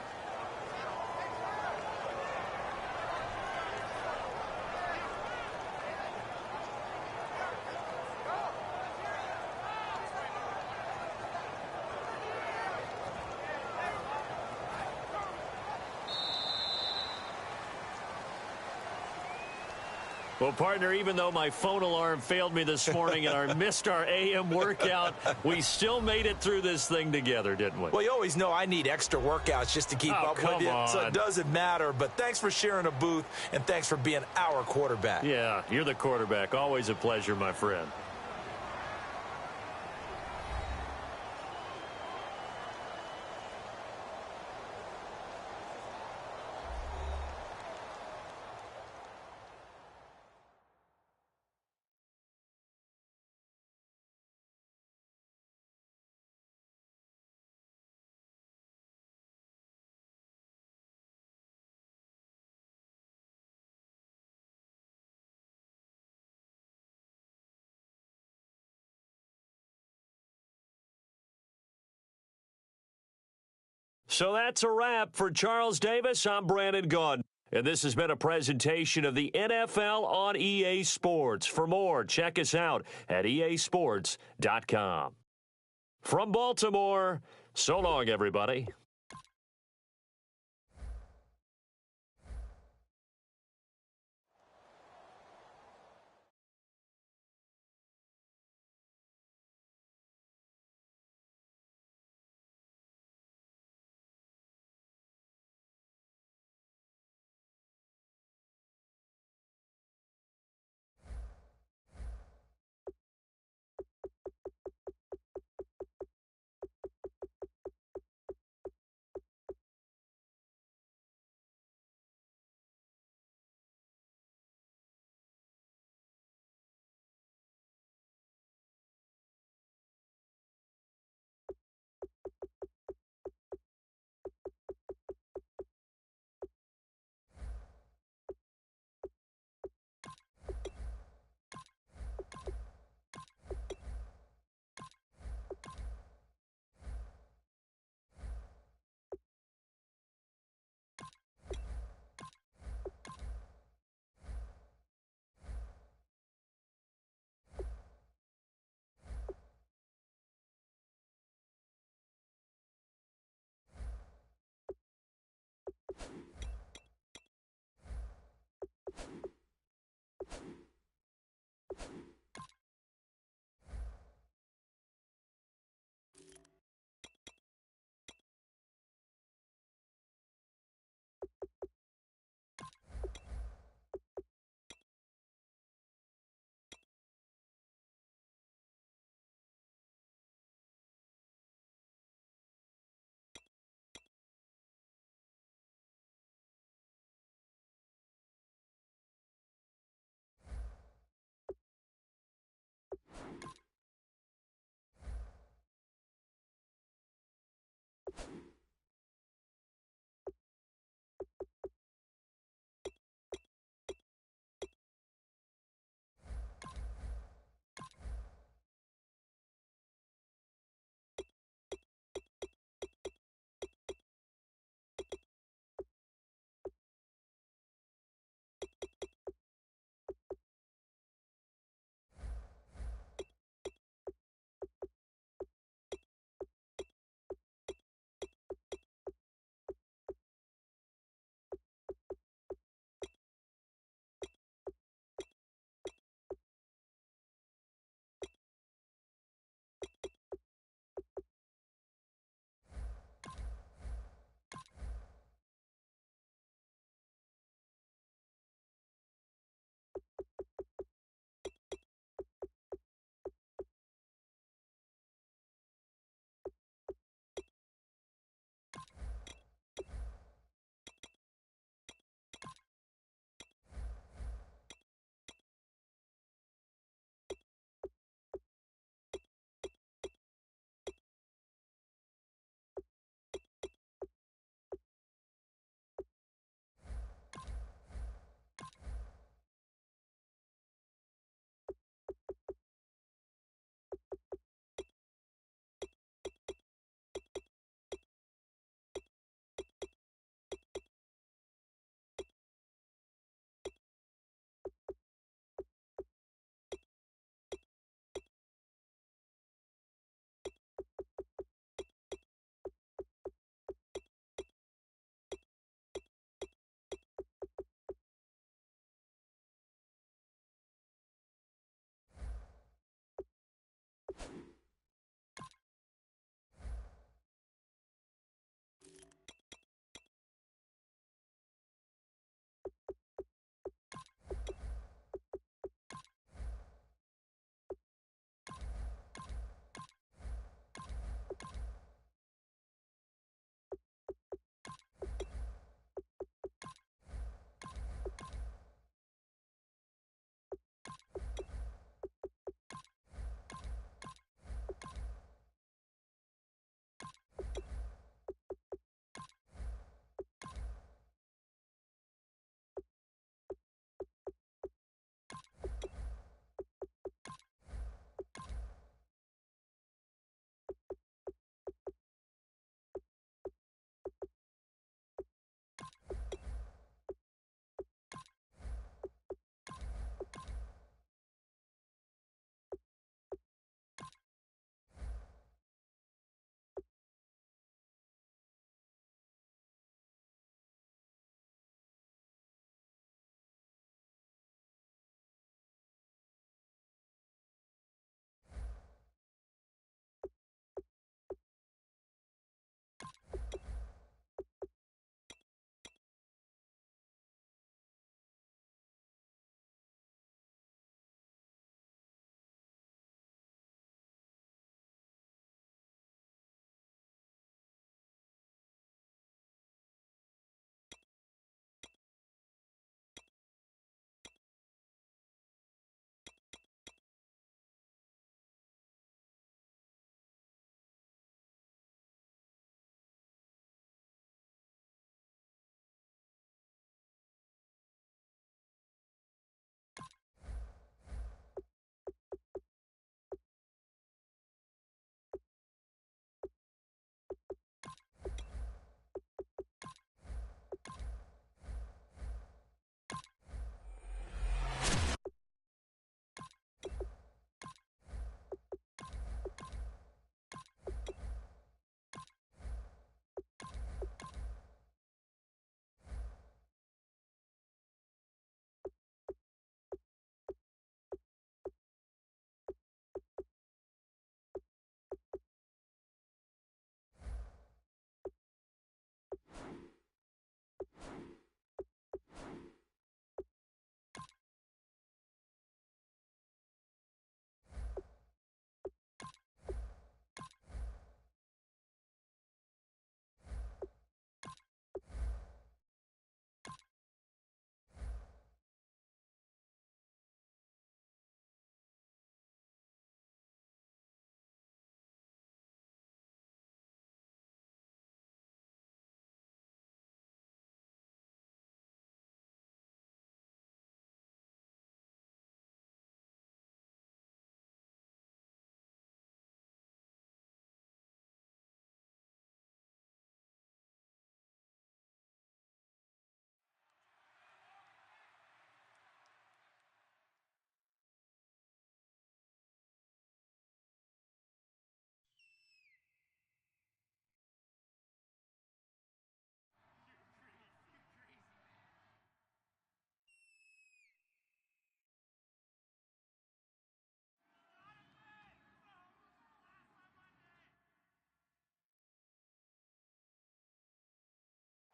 Well, partner, even though my phone alarm failed me this morning and I missed our AM workout, we still made it through this thing together, didn't we? Well, you always know I need extra workouts just to keep up with you, so it doesn't matter. But thanks for sharing a booth, and thanks for being our quarterback. Yeah, you're the quarterback. Always a pleasure, my friend. So that's a wrap for Charles Davis. I'm Brandon Gaudin. And this has been a presentation of the NFL on EA Sports. For more, check us out at easports.com. From Baltimore, so long, everybody.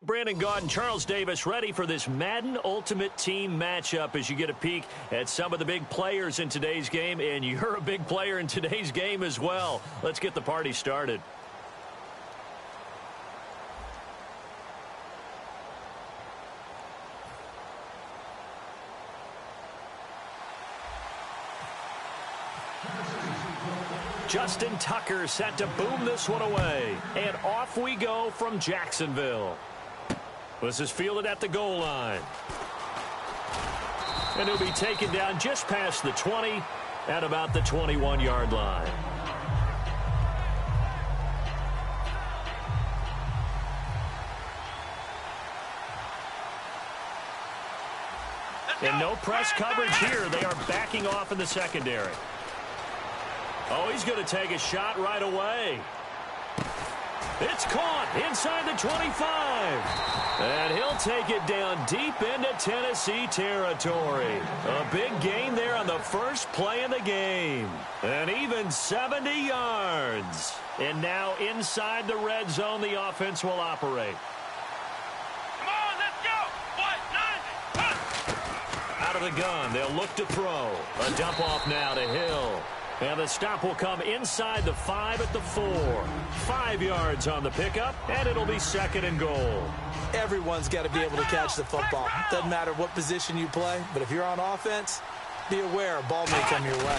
Brandon Gaudin, Charles Davis ready for this Madden Ultimate Team matchup as you get a peek at some of the big players in today's game, and you're a big player in today's game as well. Let's get the party started. Justin Tucker set to boom this one away. And off we go from Jacksonville. This is fielded at the goal line. And he'll be taken down just past the 20 at about the 21-yard line. And no press coverage here. They are backing off in the secondary. Oh, he's going to take a shot right away. It's caught inside the 25. And he'll take it down deep into Tennessee territory. A big gain there on the first play of the game. And even 70 yards. And now inside the red zone, the offense will operate. Come on, let's go. 1-9. Out of the gun, they'll look to throw. A dump off now to Hill. And the stop will come inside the 5 at the 4. 5 yards on the pickup, and it'll be 2nd and goal. Everyone's got to be able to catch the football. Doesn't matter what position you play, but if you're on offense, be aware a ball may come your way.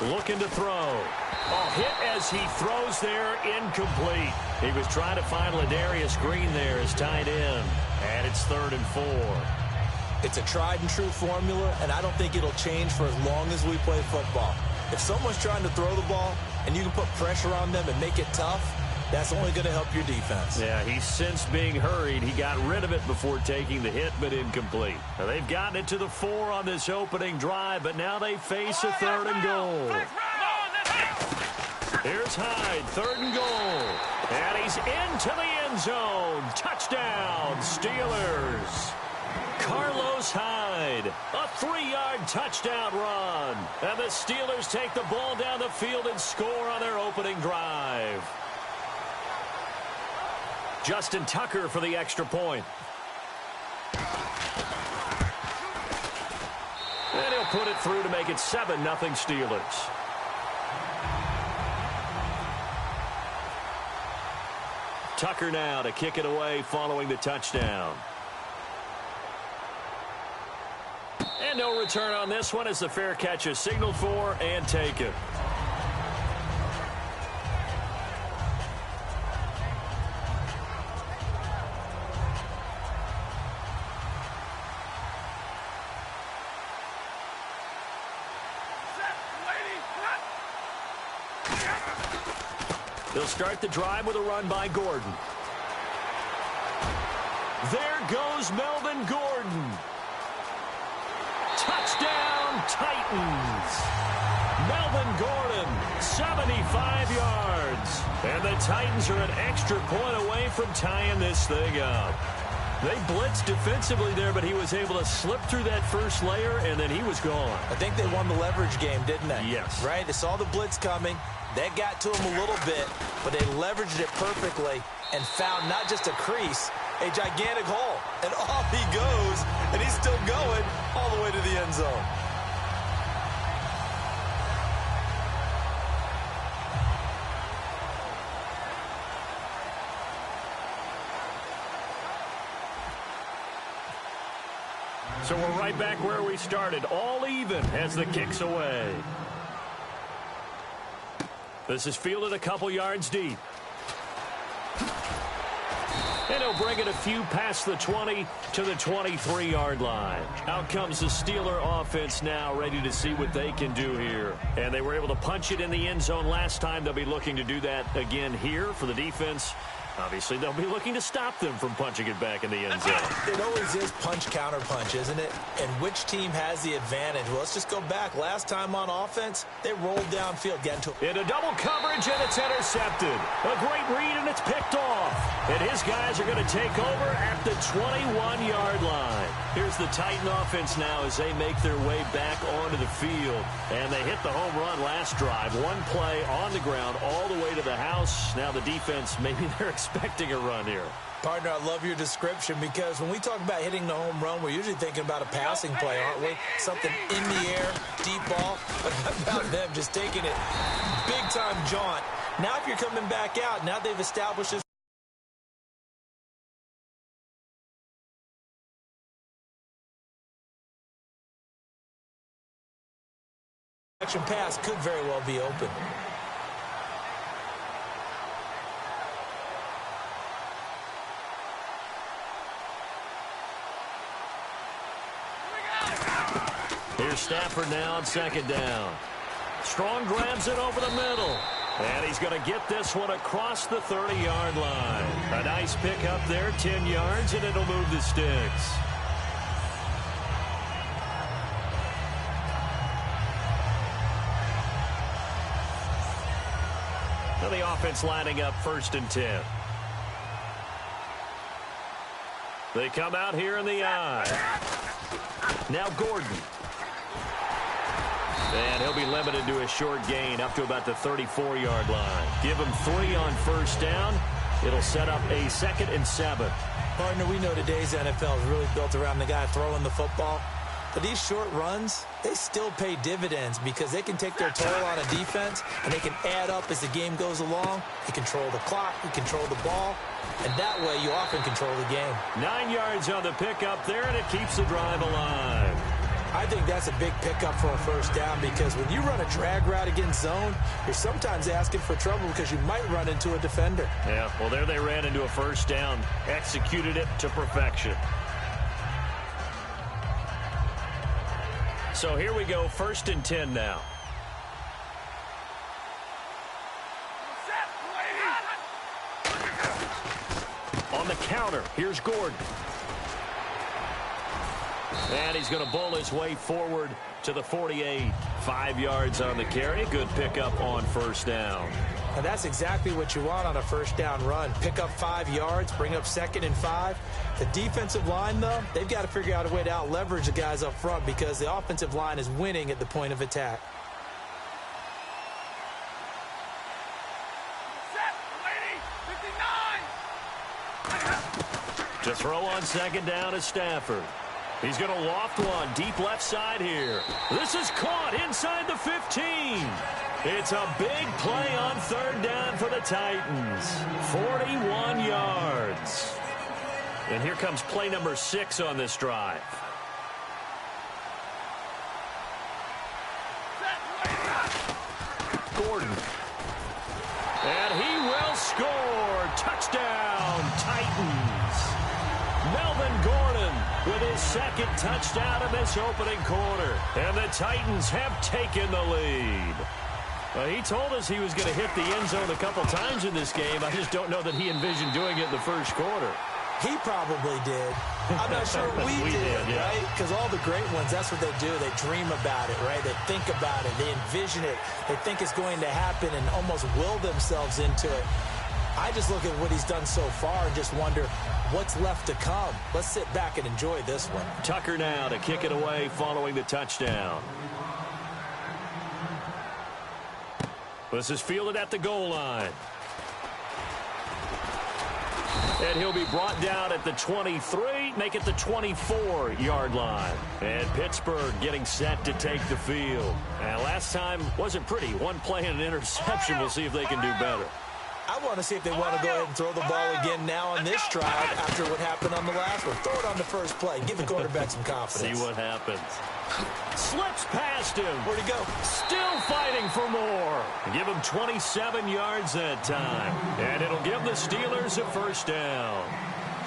Looking to throw. Oh, hit as he throws there, incomplete. He was trying to find Ladarius Green there as tight end. And it's 3rd and 4. It's a tried-and-true formula, and I don't think it'll change for as long as we play football. If someone's trying to throw the ball and you can put pressure on them and make it tough, that's only going to help your defense. Yeah, he's since being hurried. He got rid of it before taking the hit, but incomplete. Now, they've gotten it to the 4 on this opening drive, but now they face a 3rd and goal. Here's Hyde, 3rd and goal. And he's into the end zone. Touchdown, Steelers. Carlos Hyde, a 3-yard touchdown run. And the Steelers take the ball down the field and score on their opening drive. Justin Tucker for the extra point. And he'll put it through to make it 7-0 Steelers. Tucker now to kick it away following the touchdown. And no return on this one as the fair catch is signaled for and taken. They'll start the drive with a run by Gordon. There goes Melvin Gordon. Touchdown, Titans. Melvin Gordon, 75 yards. And the Titans are an extra point away from tying this thing up. They blitzed defensively there, but he was able to slip through that first layer, and then he was gone. I think they won the leverage game, didn't they? Yes. Right? They saw the blitz coming. That got to him a little bit, but they leveraged it perfectly and found not just a crease, a gigantic hole. And off he goes, and he's still going all the way to the end zone. So we're right back where we started, all even as the kick's away. This is fielded a couple yards deep. And he'll bring it a few past the 20 to the 23-yard line. Out comes the Steeler offense now, ready to see what they can do here. And they were able to punch it in the end zone last time. They'll be looking to do that again here for the defense. Obviously, they'll be looking to stop them from punching it back in the end zone. It always is punch-counter-punch, isn't it? And which team has the advantage? Well, let's just go back. Last time on offense, they rolled downfield, getting to into double coverage, and it's intercepted. A great read, and it's picked off. And his guys are going to take over at the 21-yard line. Here's the Titan offense now as they make their way back onto the field. And they hit the home run last drive. One play on the ground all the way to the house. Now the defense, maybe they're expecting a run here. Partner, I love your description because when we talk about hitting the home run, we're usually thinking about a passing play, aren't we? Something in the air, deep ball. But how about them just taking it big-time jaunt? Now if you're coming back out, now they've established this. Action pass could very well be open. Here's Stafford now on second down. Strong grabs it over the middle. And he's going to get this one across the 30-yard line. A nice pickup there, 10 yards, and it'll move the sticks. Now the offense lining up 1st and 10. They come out here in the eye. Now Gordon. And he'll be limited to a short gain up to about the 34-yard line. Give him 3 on 1st down. It'll set up a 2nd and 7. Partner, we know today's NFL is really built around the guy throwing the football. But these short runs, they still pay dividends because they can take their toll on a defense and they can add up as the game goes along. You control the clock, you control the ball, and that way you often control the game. 9 yards on the pickup there, and it keeps the drive alive. I think that's a big pickup for a 1st down because when you run a drag route against zone, you're sometimes asking for trouble because you might run into a defender. Yeah, well, there they ran into a 1st down, executed it to perfection. So here we go, 1st and 10 now. On the counter, here's Gordon. And he's going to bowl his way forward to the 48. 5 yards on the carry. Good pickup on 1st down. And that's exactly what you want on a 1st down run. Pick up 5 yards, bring up 2nd and 5. The defensive line, though, they've got to figure out a way to out-leverage the guys up front because the offensive line is winning at the point of attack. To throw on 2nd down is Stafford. He's going to loft one deep left side here. This is caught inside the 15. It's a big play on 3rd down for the Titans. 41 yards. And here comes play number 6 on this drive. Gordon. And he will score. Touchdown, Titans. Melvin Gordon with his 2nd touchdown in this opening quarter. And the Titans have taken the lead. He told us he was going to hit the end zone a couple times in this game. I just don't know that he envisioned doing it in the 1st quarter. He probably did. I'm not sure we did, yeah. right? Because all the great ones, that's what they do. They dream about it, right? They think about it. They envision it. They think it's going to happen and almost will themselves into it. I just look at what he's done so far and just wonder what's left to come. Let's sit back and enjoy this one. Tucker now to kick it away following the touchdown. This is fielded at the goal line. And he'll be brought down at the 23, make it the 24-yard line. And Pittsburgh getting set to take the field. And last time wasn't pretty. One play and an interception. We'll see if they can do better. I want to see if they want to go ahead and throw the ball again now on this drive after what happened on the last one. Throw it on the first play. Give the quarterback some confidence. See what happens. Slips past him. Where'd he go? Still fighting for more. Give him 27 yards that time. And it'll give the Steelers a 1st down.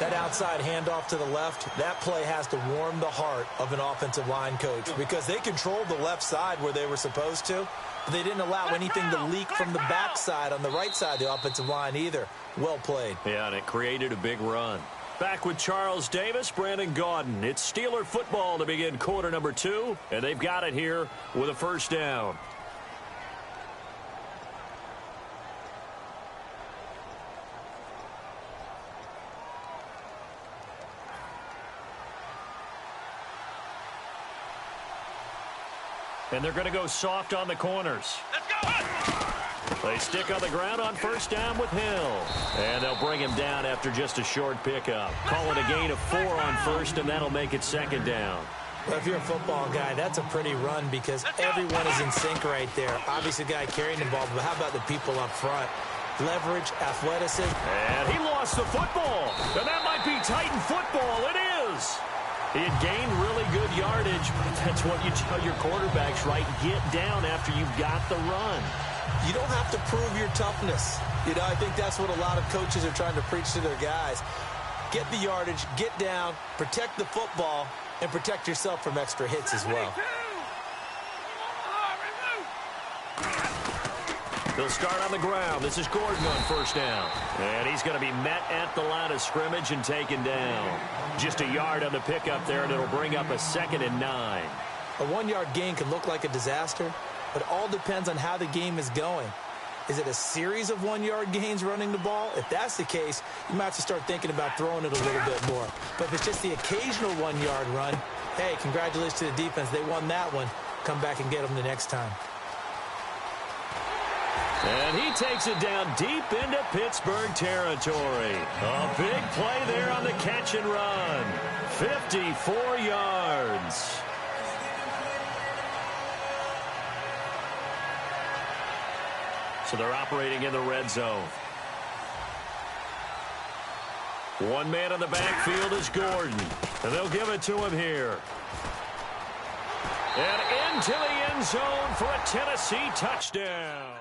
That outside handoff to the left, that play has to warm the heart of an offensive line coach because they controlled the left side where they were supposed to. But they didn't allow anything to leak from the backside on the right side of the offensive line either. Well played. Yeah, and it created a big run. Back with Charles Davis, Brandon Gaudin. It's Steeler football to begin quarter number 2, and they've got it here with a 1st down. And they're going to go soft on the corners. Let's go. They stick on the ground on first down with Hill. And they'll bring him down after just a short pickup. Call it a gain of 4 on first, and that'll make it second down. Well, if you're a football guy, that's a pretty run because everyone is in sync right there. Obviously, the guy carrying the ball, but how about the people up front? Leverage, athleticism. And he lost the football. And that might be Titan football. It is. He had gained really good yardage, but that's what you tell your quarterbacks, right? Get down after you've got the run. You don't have to prove your toughness. You know, I think that's what a lot of coaches are trying to preach to their guys. Get the yardage, get down, protect the football, and protect yourself from extra hits as well. They'll start on the ground. This is Gordon on first down. And he's going to be met at the line of scrimmage and taken down. Just a yard on the pickup there, and it'll bring up a 2nd and 9. A 1-yard gain can look like a disaster, but it all depends on how the game is going. Is it a series of 1-yard gains running the ball? If that's the case, you might have to start thinking about throwing it a little bit more. But if it's just the occasional 1-yard run, hey, congratulations to the defense. They won that one. Come back and get them the next time. And he takes it down deep into Pittsburgh territory. A big play there on the catch and run. 54 yards. So they're operating in the red zone. One man in the backfield is Gordon. And they'll give it to him here. And into the end zone for a Tennessee touchdown.